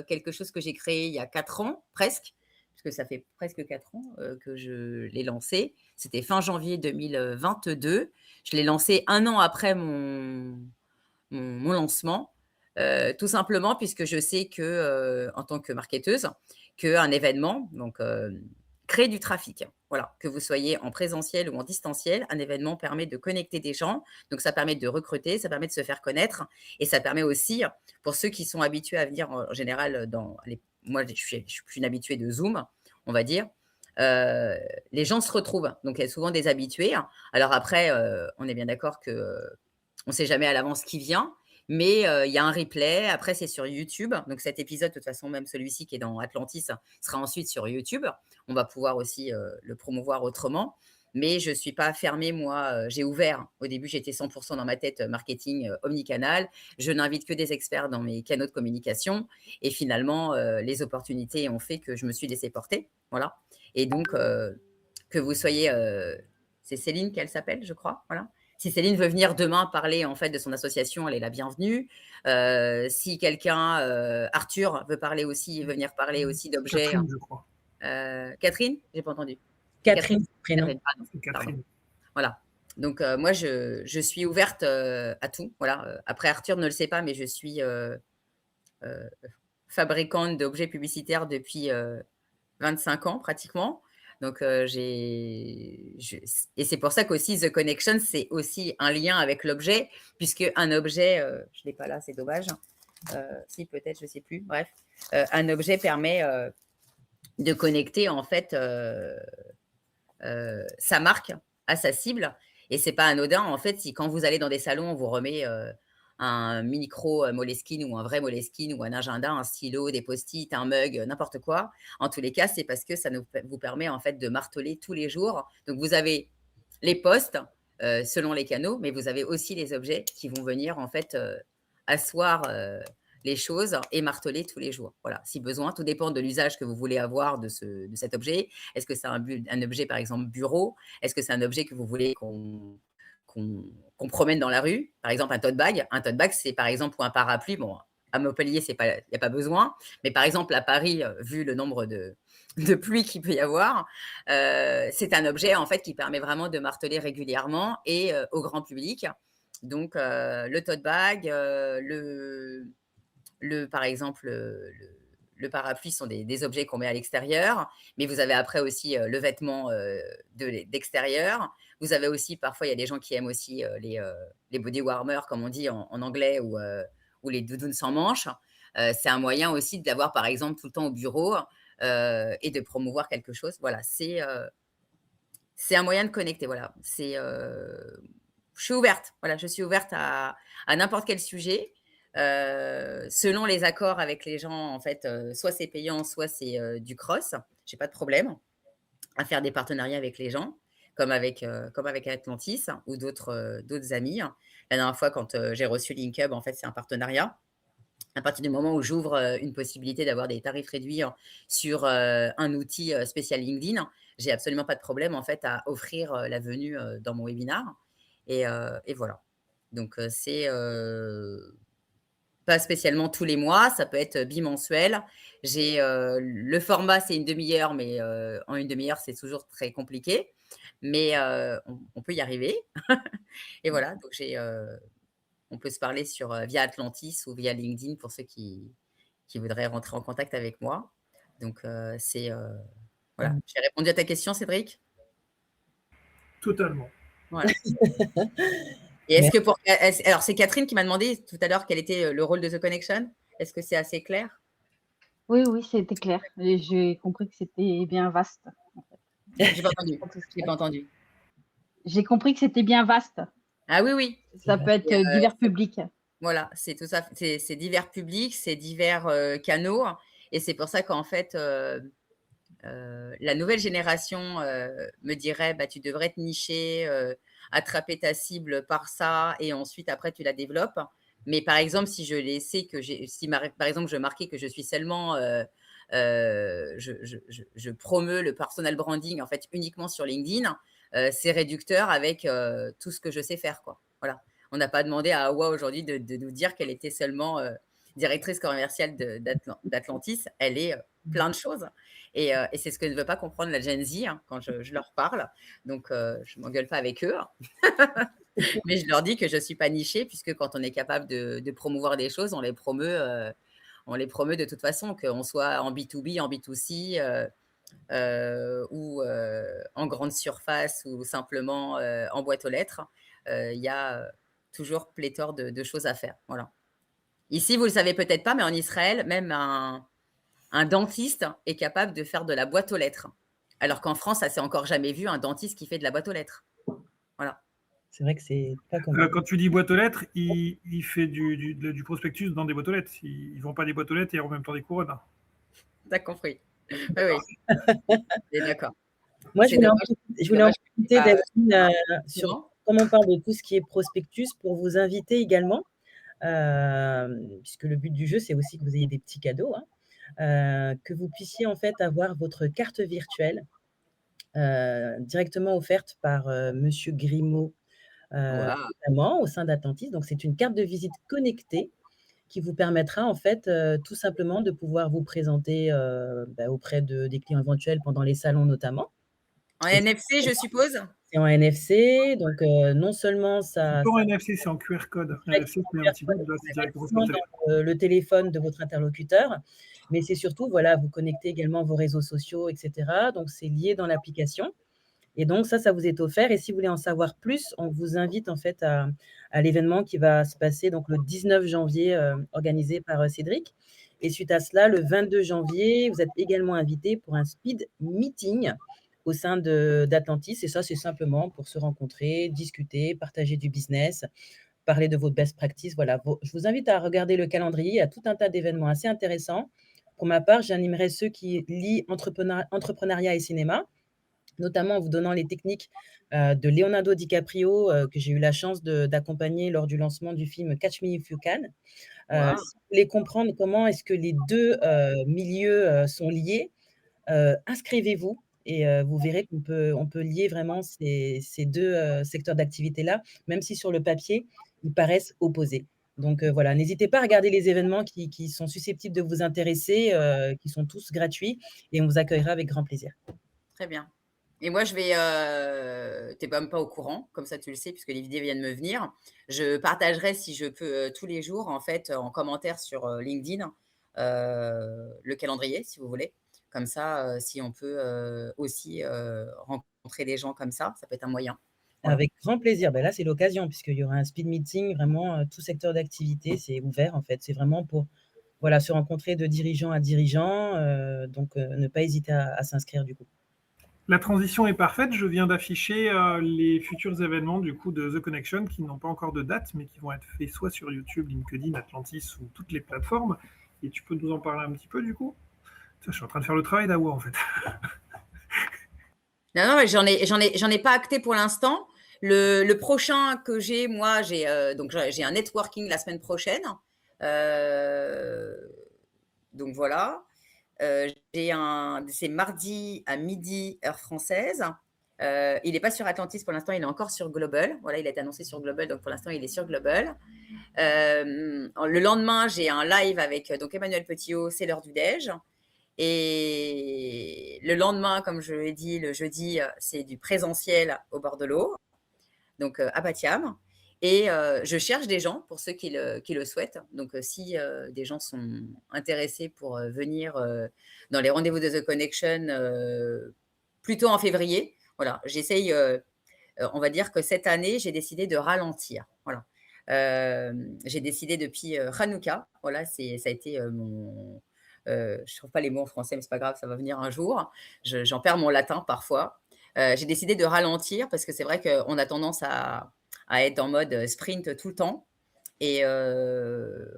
quelque chose que j'ai créé il y a 4 ans, presque, puisque ça fait presque 4 ans que je l'ai lancé. C'était fin janvier 2022. Je l'ai lancé 1 an après mon lancement, tout simplement puisque je sais que, en tant que marketeuse, qu'un événement, donc crée du trafic. Voilà, que vous soyez en présentiel ou en distanciel, un événement permet de connecter des gens, donc ça permet de recruter, ça permet de se faire connaître et ça permet aussi, pour ceux qui sont habitués à venir en général moi je suis une habituée de Zoom, on va dire, les gens se retrouvent, donc il y a souvent des habitués. Alors après, on est bien d'accord que on ne sait jamais à l'avance qui vient, mais il y a un replay. Après, c'est sur YouTube. Donc cet épisode, de toute façon, même celui-ci qui est dans Atlantis, sera ensuite sur YouTube. On va pouvoir aussi le promouvoir autrement. mais je ne suis pas fermée, moi. J'ai ouvert. Au début, j'étais 100% dans ma tête marketing omnicanal. Je n'invite que des experts dans mes canaux de communication. Et finalement, les opportunités ont fait que je me suis laissée porter. Voilà. Et donc, que vous soyez, c'est Céline qu'elle s'appelle, je crois. Voilà. Si Céline veut venir demain parler en fait de son association, elle est la bienvenue. Si quelqu'un, Arthur, veut parler aussi, veut venir parler aussi d'objets. Catherine, je crois. Catherine, j'ai pas entendu. Catherine, prénom. Catherine, pardon. C'est Catherine. Voilà. Donc moi, je suis ouverte à tout. Voilà. Après, Arthur ne le sait pas, mais je suis fabricante d'objets publicitaires depuis 25 ans pratiquement. Donc, et c'est pour ça qu'aussi The Connection, c'est aussi un lien avec l'objet, puisque un objet, je ne l'ai pas là, c'est dommage. Si, peut-être, je ne sais plus. Bref, un objet permet de connecter en fait sa marque à sa cible. Et c'est pas anodin, en fait, si quand vous allez dans des salons, on vous remet un micro Moleskine ou un vrai Moleskine ou un agenda, un stylo, des post-it, un mug, n'importe quoi. En tous les cas, c'est parce que ça vous permet en fait de marteler tous les jours. Donc, vous avez les posts selon les canaux, mais vous avez aussi les objets qui vont venir en fait asseoir les choses et marteler tous les jours. Voilà, si besoin, tout dépend de l'usage que vous voulez avoir de cet objet. Est-ce que c'est un objet, par exemple, bureau? Est-ce que c'est un objet que vous voulez qu'on promène dans la rue? Par exemple, un tote bag. Un tote bag, c'est par exemple ou un parapluie. Bon, à Montpellier, il n'y a pas besoin. Mais par exemple, à Paris, vu le nombre de pluie qu'il peut y avoir, c'est un objet en fait qui permet vraiment de marteler régulièrement et au grand public. Donc, le tote bag, par exemple, le parapluie sont des objets qu'on met à l'extérieur, mais vous avez après aussi le vêtement d'extérieur. Vous avez aussi, parfois, il y a des gens qui aiment aussi les body warmers, comme on dit en anglais, ou les doudounes sans manches. C'est un moyen aussi d'avoir, par exemple, tout le temps au bureau et de promouvoir quelque chose. Voilà, c'est un moyen de connecter. Voilà, je suis ouverte. Voilà, je suis ouverte à n'importe quel sujet. Selon les accords avec les gens, en fait, soit c'est payant, soit c'est du cross. J'ai pas de problème à faire des partenariats avec les gens, comme avec Atlantis ou d'autres amis. La dernière fois, quand j'ai reçu LinkUp, en fait, c'est un partenariat. À partir du moment où j'ouvre une possibilité d'avoir des tarifs réduits sur un outil spécial LinkedIn, j'ai absolument pas de problème en fait à offrir la venue dans mon webinar. Et voilà. Donc c'est pas spécialement tous les mois, ça peut être bimensuel. J'ai le format, c'est une demi-heure, mais en une demi-heure, c'est toujours très compliqué. Mais on peut y arriver. Et voilà, donc on peut se parler via Atlantis ou via LinkedIn pour ceux qui voudraient rentrer en contact avec moi. Donc, voilà. J'ai répondu à ta question, Cédric? Totalement. Voilà. Et est-ce que alors, c'est Catherine qui m'a demandé tout à l'heure quel était le rôle de The Connection. Est-ce que c'est assez clair? Oui, oui, c'était clair. Et j'ai compris que c'était bien vaste. En fait. J'ai pas entendu. J'ai pas entendu. J'ai compris que c'était bien vaste. Ah oui, oui. Ça peut être divers publics. Voilà, c'est tout ça. C'est divers publics, c'est divers canaux. Et c'est pour ça qu'en fait, la nouvelle génération me dirait bah, tu devrais te nicher, attraper ta cible par ça et ensuite après tu la développes. Mais par exemple, si je laissais par exemple je marquais que je suis seulement je promeus le personal branding en fait uniquement sur LinkedIn, c'est réducteur avec tout ce que je sais faire quoi. Voilà. On n'a pas demandé à Awa aujourd'hui de nous dire qu'elle était seulement directrice commerciale d'Atlantis. Elle est plein de choses. Et c'est ce que ne veut pas comprendre la Gen Z quand je leur parle. Donc, je ne m'engueule pas avec eux. Mais je leur dis que je ne suis pas nichée, puisque quand on est capable de promouvoir des choses, on les promeut de toute façon, qu'on soit en B2B, en B2C, ou en grande surface, ou simplement en boîte aux lettres. Il y a toujours pléthore de choses à faire. Voilà. Ici, vous ne le savez peut-être pas, mais en Israël, même un dentiste est capable de faire de la boîte aux lettres. Alors qu'en France, ça s'est encore jamais vu, un dentiste qui fait de la boîte aux lettres. Voilà. C'est vrai que c'est pas comme Quand tu dis boîte aux lettres, il fait du prospectus dans des boîtes aux lettres. Ils ne vendent pas des boîtes aux lettres et en même temps des couronnes. T'as compris. Oui, oui. D'accord. Moi, C'est dommage, je c'est voulais en dommage que tu profiter, pas, Delphine, hein? sur Comment? comme on parle de tout ce qui est prospectus, pour vous inviter également, puisque le but du jeu, c'est aussi que vous ayez des petits cadeaux, hein, que vous puissiez en fait avoir votre carte virtuelle, directement offerte par, monsieur Grimaud, Waouh! notamment au sein d'Atlantis. Donc c'est une carte de visite connectée qui vous permettra en fait, tout simplement de pouvoir vous présenter, auprès des clients éventuels pendant les salons notamment. En Et NFC, je suppose? c'est en NFC, donc non seulement C'est ça pas en NFC, c'est en QR code. NFC, c'est un petit bout, là, c'est directement sur le téléphone. dans le téléphone de votre interlocuteur, mais c'est surtout, voilà, vous connectez également vos réseaux sociaux et cetera, donc c'est lié dans l'application et donc ça vous est offert et si vous voulez en savoir plus, on vous invite en fait à l'événement qui va se passer donc le 19 janvier, organisé par, Cédric et suite à cela, le 22 janvier, vous êtes également invité pour un speed meeting au sein d'Atlantis et ça, c'est simplement pour se rencontrer, discuter, partager du business, parler de vos best practices. Voilà, je vous invite à regarder le calendrier. Il y a tout un tas d'événements assez intéressants. Pour ma part, j'animerai ceux qui lient entrepreneuriat et cinéma, notamment en vous donnant les techniques de Leonardo DiCaprio, que j'ai eu la chance d'accompagner lors du lancement du film Catch Me If You Can. Waouh! Si vous voulez comprendre comment est-ce que les deux milieux sont liés, inscrivez-vous et vous verrez on peut lier vraiment ces 2 secteurs d'activité-là, même si sur le papier, ils paraissent opposés. Donc voilà, n'hésitez pas à regarder les événements qui sont susceptibles de vous intéresser, qui sont tous gratuits et on vous accueillera avec grand plaisir. Très bien. Et moi, je vais, tu es même pas au courant, comme ça tu le sais puisque les vidéos viennent me venir. Je partagerai si je peux, tous les jours en fait, en commentaire sur, LinkedIn, le calendrier si vous voulez. Comme ça, si on peut, aussi, rencontrer des gens comme ça peut être un moyen. Voilà. Avec grand plaisir. Là, c'est l'occasion puisqu'il y aura un speed meeting vraiment, tout secteur d'activité, c'est ouvert en fait. C'est vraiment pour, voilà, se rencontrer de dirigeant à dirigeant, donc ne pas hésiter à s'inscrire du coup. La transition est parfaite. Je viens d'afficher les futurs événements du coup de The Connection qui n'ont pas encore de date, mais qui vont être faits soit sur YouTube, LinkedIn, Atlantis ou toutes les plateformes. Et tu peux nous en parler un petit peu du coup? Ça, je suis en train de faire le travail d'Awa en fait. Non, non, mais j'en ai pas acté pour l'instant. Le prochain que j'ai, moi, donc j'ai un networking la semaine prochaine. Donc voilà. C'est mardi à midi, heure française. Il n'est pas sur Atlantis pour l'instant, il est encore sur Global. Voilà, il a été annoncé sur Global, donc pour l'instant, il est sur Global. Le lendemain, j'ai un live avec donc Emmanuel Petiot, c'est l'heure du déj. Et le lendemain, comme je l'ai dit, le jeudi, c'est du présentiel au bord de l'eau, donc à Batiam. Et je cherche des gens pour ceux qui le souhaitent. Donc, si des gens sont intéressés pour venir dans les rendez-vous de The Connection, plutôt en février, voilà, j'essaye, on va dire que cette année, j'ai décidé de ralentir. Voilà. J'ai décidé depuis Hanouka, voilà, ça a été mon. Je ne trouve pas les mots en français, mais c'est pas grave, ça va venir un jour. J'en perds mon latin parfois. J'ai décidé de ralentir parce que c'est vrai qu'on a tendance à être en mode sprint tout le temps. Et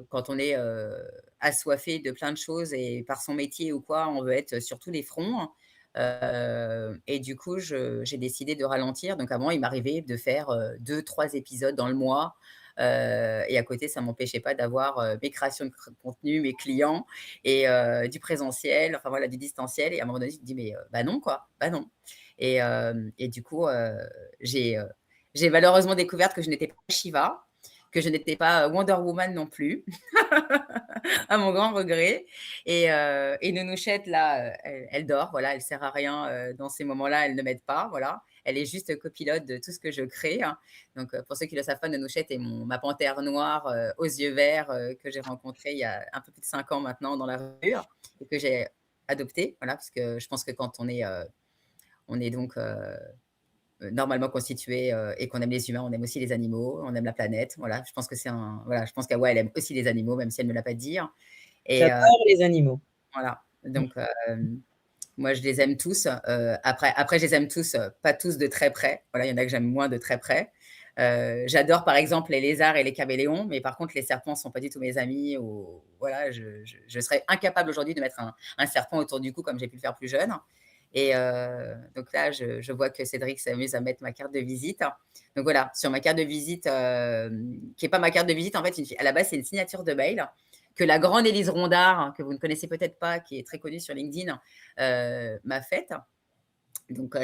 quand on est assoiffé de plein de choses et par son métier ou quoi, on veut être sur tous les fronts. Et du coup, j'ai décidé de ralentir. Donc avant, il m'arrivait de faire 2-3 épisodes dans le mois. Et à côté, ça ne m'empêchait pas d'avoir mes créations de contenu, mes clients et du présentiel, enfin voilà, du distanciel. Et à un moment donné, je me dis, mais bah non, quoi, bah non. Et du coup, j'ai malheureusement découvert que je n'étais pas Shiva, que je n'étais pas Wonder Woman non plus, à mon grand regret. Et Nounouchette, là, elle dort, voilà, elle sert à rien dans ces moments-là, elle ne m'aide pas, voilà. Elle est juste copilote de tout ce que je crée, hein. Donc, pour ceux qui ne le savent pas, Nounouchette est ma panthère noire aux yeux verts que j'ai rencontrée il y a un peu plus de 5 ans maintenant dans la rue et que j'ai adoptée, voilà, parce que je pense que quand on est donc normalement constitué et qu'on aime les humains, on aime aussi les animaux, on aime la planète. Voilà, je pense que voilà, je pense qu'Awa, elle aime aussi les animaux, même si elle ne me l'a pas dit. Et J'adore les animaux. voilà, donc moi, je les aime tous. Après, je les aime tous, pas tous de très près. Voilà, il y en a que j'aime moins de très près. J'adore, par exemple, les lézards et les caméléons, mais par contre, les serpents ne sont pas du tout mes amis. Voilà, je serais incapable aujourd'hui de mettre un serpent autour du cou comme j'ai pu le faire plus jeune. Et donc là, je vois que Cédric s'amuse à mettre ma carte de visite. Donc voilà, sur ma carte de visite, qui n'est pas ma carte de visite, en fait, à la base, c'est une signature de mail que la grande Élise Rondard, que vous ne connaissez peut-être pas, qui est très connue sur LinkedIn, m'a faite. Donc,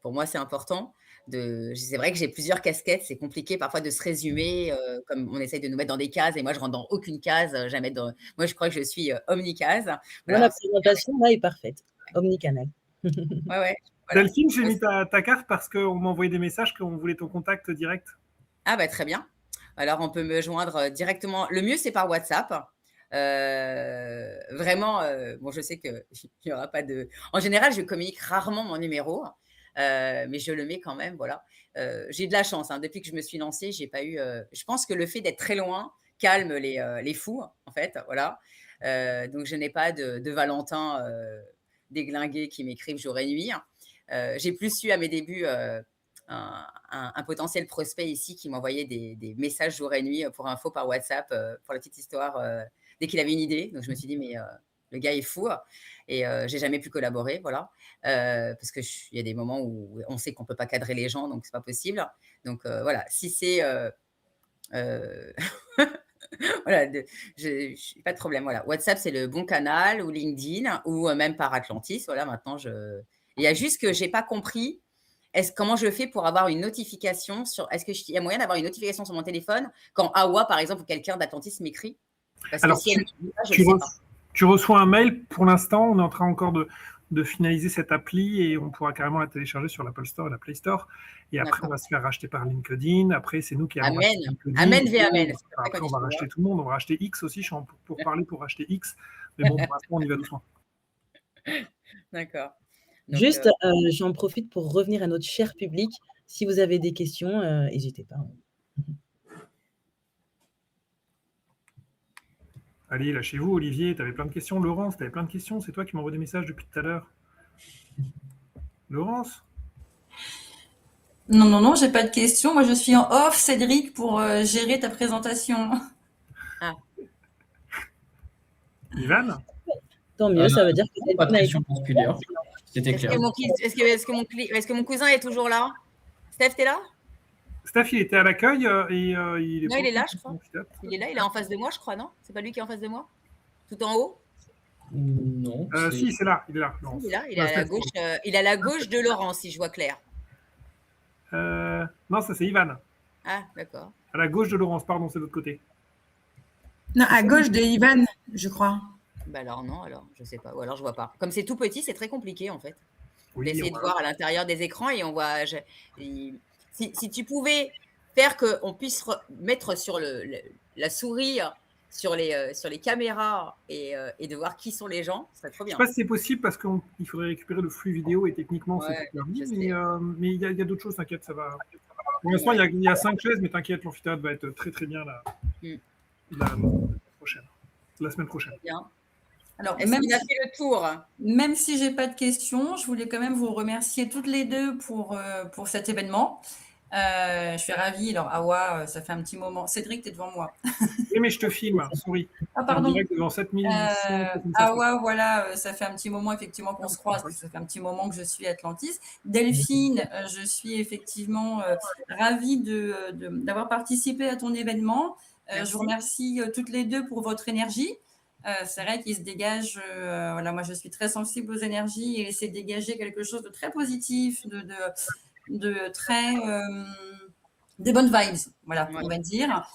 pour moi, c'est important. C'est vrai que j'ai plusieurs casquettes. C'est compliqué parfois de se résumer, comme on essaye de nous mettre dans des cases. Et moi, je rentre dans aucune case. Moi, je crois que je suis omnicase. Moi, la présentation, là, est parfaite. Omnicanal. Ouais, ouais. Voilà. Delphine, j'ai mis ta carte parce qu'on m'a envoyé des messages qu'on voulait ton contact direct. Ah, bah, très bien. Alors, on peut me joindre directement. Le mieux, c'est par WhatsApp. Vraiment, bon, je sais qu'il n'y aura pas de. En général, je communique rarement mon numéro, mais je le mets quand même. Voilà. J'ai de la chance. Hein. Depuis que je me suis lancée, j'ai pas eu. Je pense que le fait d'être très loin calme les fous, en fait. Voilà. Donc, je n'ai pas de Valentin déglingué qui m'écrivent jour et nuit. J'ai plus eu à mes débuts un potentiel prospect ici qui m'envoyait des messages jour et nuit pour info par WhatsApp, pour la petite histoire, dès qu'il avait une idée. Donc, je me suis dit, mais le gars est fou. Et j'ai jamais pu collaborer, voilà. Parce qu'il y a des moments où on sait qu'on ne peut pas cadrer les gens, donc c'est pas possible. Donc, voilà, si c'est... voilà, pas de problème. Voilà. WhatsApp, c'est le bon canal, ou LinkedIn, ou même par Atlantis. Voilà, maintenant, il y a juste que je n'ai pas compris comment je fais pour avoir une notification est-ce qu'il y a moyen d'avoir une notification sur mon téléphone quand Awa, par exemple, ou quelqu'un d'Atlantis m'écrit? Parce Alors, que si tu reçois un mail. Pour l'instant, on est en train encore de finaliser cette appli et on pourra carrément la télécharger sur l'Apple Store et la Play Store. Et après, on va se faire racheter par LinkedIn. Après, c'est nous qui allons racheter LinkedIn. Amen, amen. Après, on va racheter tout le monde. On va racheter X aussi. Je suis pour parler pour racheter X. Mais bon, pour l'instant, on y va doucement. D'accord. Donc, juste, j'en profite pour revenir à notre cher public. Si vous avez des questions, n'hésitez pas. Allez, lâchez-vous, Olivier. Tu avais plein de questions. Laurence, tu avais plein de questions. C'est toi qui m'envoie des messages depuis tout à l'heure. Laurence? Non, j'ai pas de questions. Moi, je suis en off, Cédric, pour gérer ta présentation. Ah. Ivan? Tant mieux, ça veut dire que pas de question particulière. C'était clair. Est-ce que mon cousin est toujours là? Steph, t'es là? Steph, il était à l'accueil et il est. Non, il est là, je crois. Il est là, il est en face de moi, je crois, non? C'est pas lui qui est en face de moi? Tout en haut? Non. Si, c'est là, il est là. Il est là, il est à la gauche. Il est à la gauche de Laurent, si je vois clair. Non, ça c'est Ivan. Ah, d'accord. À la gauche de Laurence, pardon, c'est de l'autre côté. Non, à gauche de Ivan, je crois. Bah alors non, alors je sais pas, ou alors je vois pas. Comme c'est tout petit, c'est très compliqué en fait. Oui, d'essayer de voir à l'intérieur des écrans et on voit. Si tu pouvais faire qu'on puisse mettre sur la souris sur les caméras et de voir qui sont les gens, ça serait trop bien. Je ne sais pas si c'est possible parce qu'il faudrait récupérer le flux vidéo et techniquement c'est permis, mais il y a d'autres choses, t'inquiète, ça va. Pour l'instant, il y a 5 chaises, mais t'inquiète, l'amphithéâtre va être très très bien la semaine prochaine. Bien. Alors, est-ce qu'il a fait le tour? Même si je n'ai pas de questions, je voulais quand même vous remercier toutes les deux pour cet événement. Je suis ravie. Alors, Awa, ça fait un petit moment. Cédric, tu es devant moi. Oui, mais je te filme, souris. Ah, pardon. En direct devant 7000. Awa, voilà, ça fait un petit moment effectivement qu'on se croise. Ça fait un petit moment que je suis Atlantis. Delphine, je suis effectivement ravie d'avoir participé à ton événement. Je vous remercie toutes les deux pour votre énergie. C'est vrai qu'il se dégage, voilà, moi je suis très sensible aux énergies et essayer de dégager quelque chose de très positif, de très des bonnes vibes, voilà, on va dire.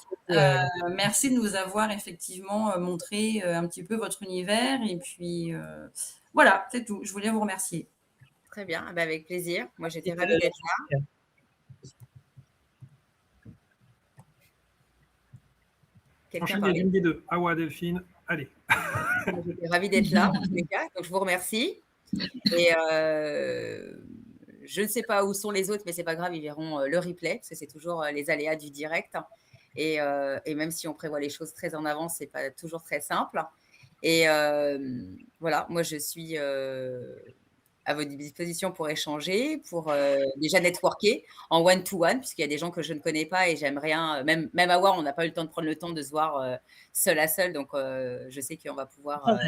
Merci de nous avoir effectivement montré un petit peu votre univers et puis voilà, c'est tout. Je voulais vous remercier. Très bien, avec plaisir. Moi j'étais ravie d'être là. Quelqu'un parlait des deux. Awa, Delphine, allez. J'étais ravie d'être là, en tous les cas, donc je vous remercie. Et je ne sais pas où sont les autres, mais c'est pas grave, ils verront le replay, parce que c'est toujours les aléas du direct. Et même si on prévoit les choses très en avance, c'est pas toujours très simple. Et voilà, moi je suis à votre disposition pour échanger, pour déjà networker en one-to-one, puisqu'il y a des gens que je ne connais pas et j'aime rien, même à voir, on n'a pas eu le temps de prendre le temps de se voir seul à seul, donc je sais qu'on va pouvoir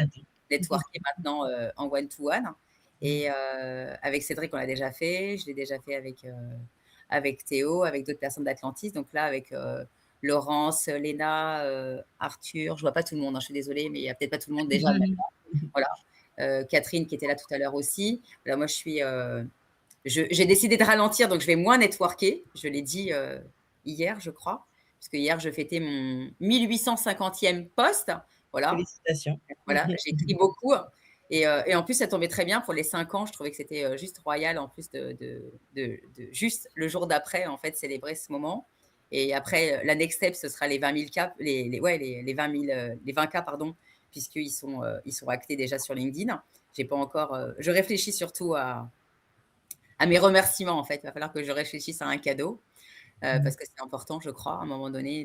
networker maintenant en one-to-one. Et avec Cédric, on l'a déjà fait. Je l'ai déjà fait avec Théo, avec d'autres personnes d'Atlantis. Donc là, avec Laurence, Léna, Arthur, je vois pas tout le monde, hein, je suis désolée, mais il y a peut-être pas tout le monde déjà maintenant. Voilà. Catherine qui était là tout à l'heure aussi. Là, moi, j'ai décidé de ralentir, donc je vais moins networker. Je l'ai dit hier, je crois, parce que hier, je fêtais mon 1850e poste. Voilà. Félicitations. Voilà, j'ai écrit beaucoup. Et en plus, ça tombait très bien pour les 5 ans. Je trouvais que c'était juste royal, en plus de juste le jour d'après, en fait, célébrer ce moment. Et après, la next step, ce sera les 20 000 cas, les 20 cas, pardon, puisqu'ils sont actés déjà sur LinkedIn. J'ai pas encore. Je réfléchis surtout à mes remerciements, en fait. Il va falloir que je réfléchisse à un cadeau. Parce que c'est important, je crois, à un moment donné,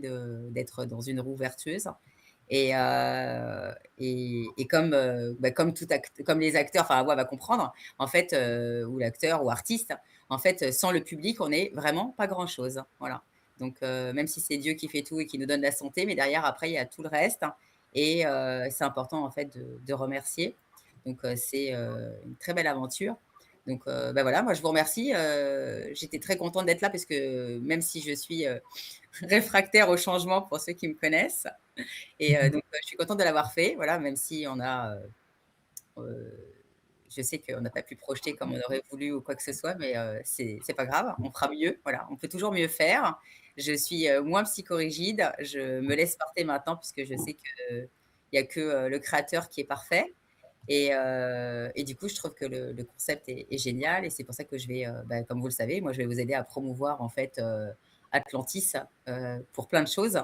d'être dans une roue vertueuse. Et comme les acteurs, enfin, Awa va comprendre, en fait, ou l'acteur ou artiste, en fait, sans le public, on n'est vraiment pas grand-chose. Voilà. Donc, même si c'est Dieu qui fait tout et qui nous donne la santé, mais derrière, après, il y a tout le reste. Et c'est important, en fait, de remercier. Donc, c'est une très belle aventure. Donc, voilà, moi, je vous remercie. J'étais très contente d'être là parce que même si je suis réfractaire au changement pour ceux qui me connaissent, et donc, je suis contente de l'avoir fait, voilà, même si je sais qu'on n'a pas pu projeter comme on aurait voulu ou quoi que ce soit, mais c'est pas grave, on fera mieux, voilà, on peut toujours mieux faire. Je suis moins psychorigide, je me laisse porter maintenant puisque je sais qu'il n'y a que le créateur qui est parfait. Et du coup, je trouve que le concept est génial et c'est pour ça que je vais, comme vous le savez, moi, je vais vous aider à promouvoir en fait Atlantis pour plein de choses,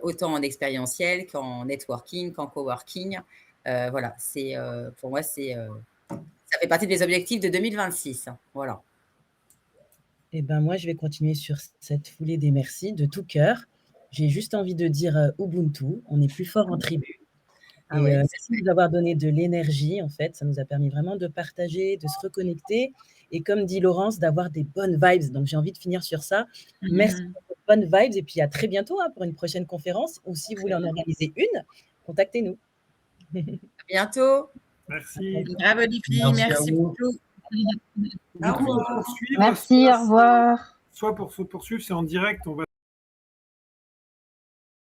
autant en expérientiel qu'en networking, qu'en coworking. Voilà, pour moi, ça fait partie de mes objectifs de 2026. Voilà. Et ben moi, je vais continuer sur cette foulée des merci de tout cœur. J'ai juste envie de dire Ubuntu, on est plus fort en tribu. Ah Et ouais, merci de nous avoir donné de l'énergie, en fait. Ça nous a permis vraiment de partager, de se reconnecter. Et comme dit Laurence, d'avoir des bonnes vibes. Donc, j'ai envie de finir sur ça. Merci pour vos bonnes vibes. Et puis, à très bientôt pour une prochaine conférence. Ou si vous voulez en organiser une, contactez-nous. À bientôt. Merci. Bravo, les filles. Merci à Merci vous. beaucoup. Du coup, pour poursuivre, Merci, au revoir. soit pour se poursuivre, c'est en direct, on va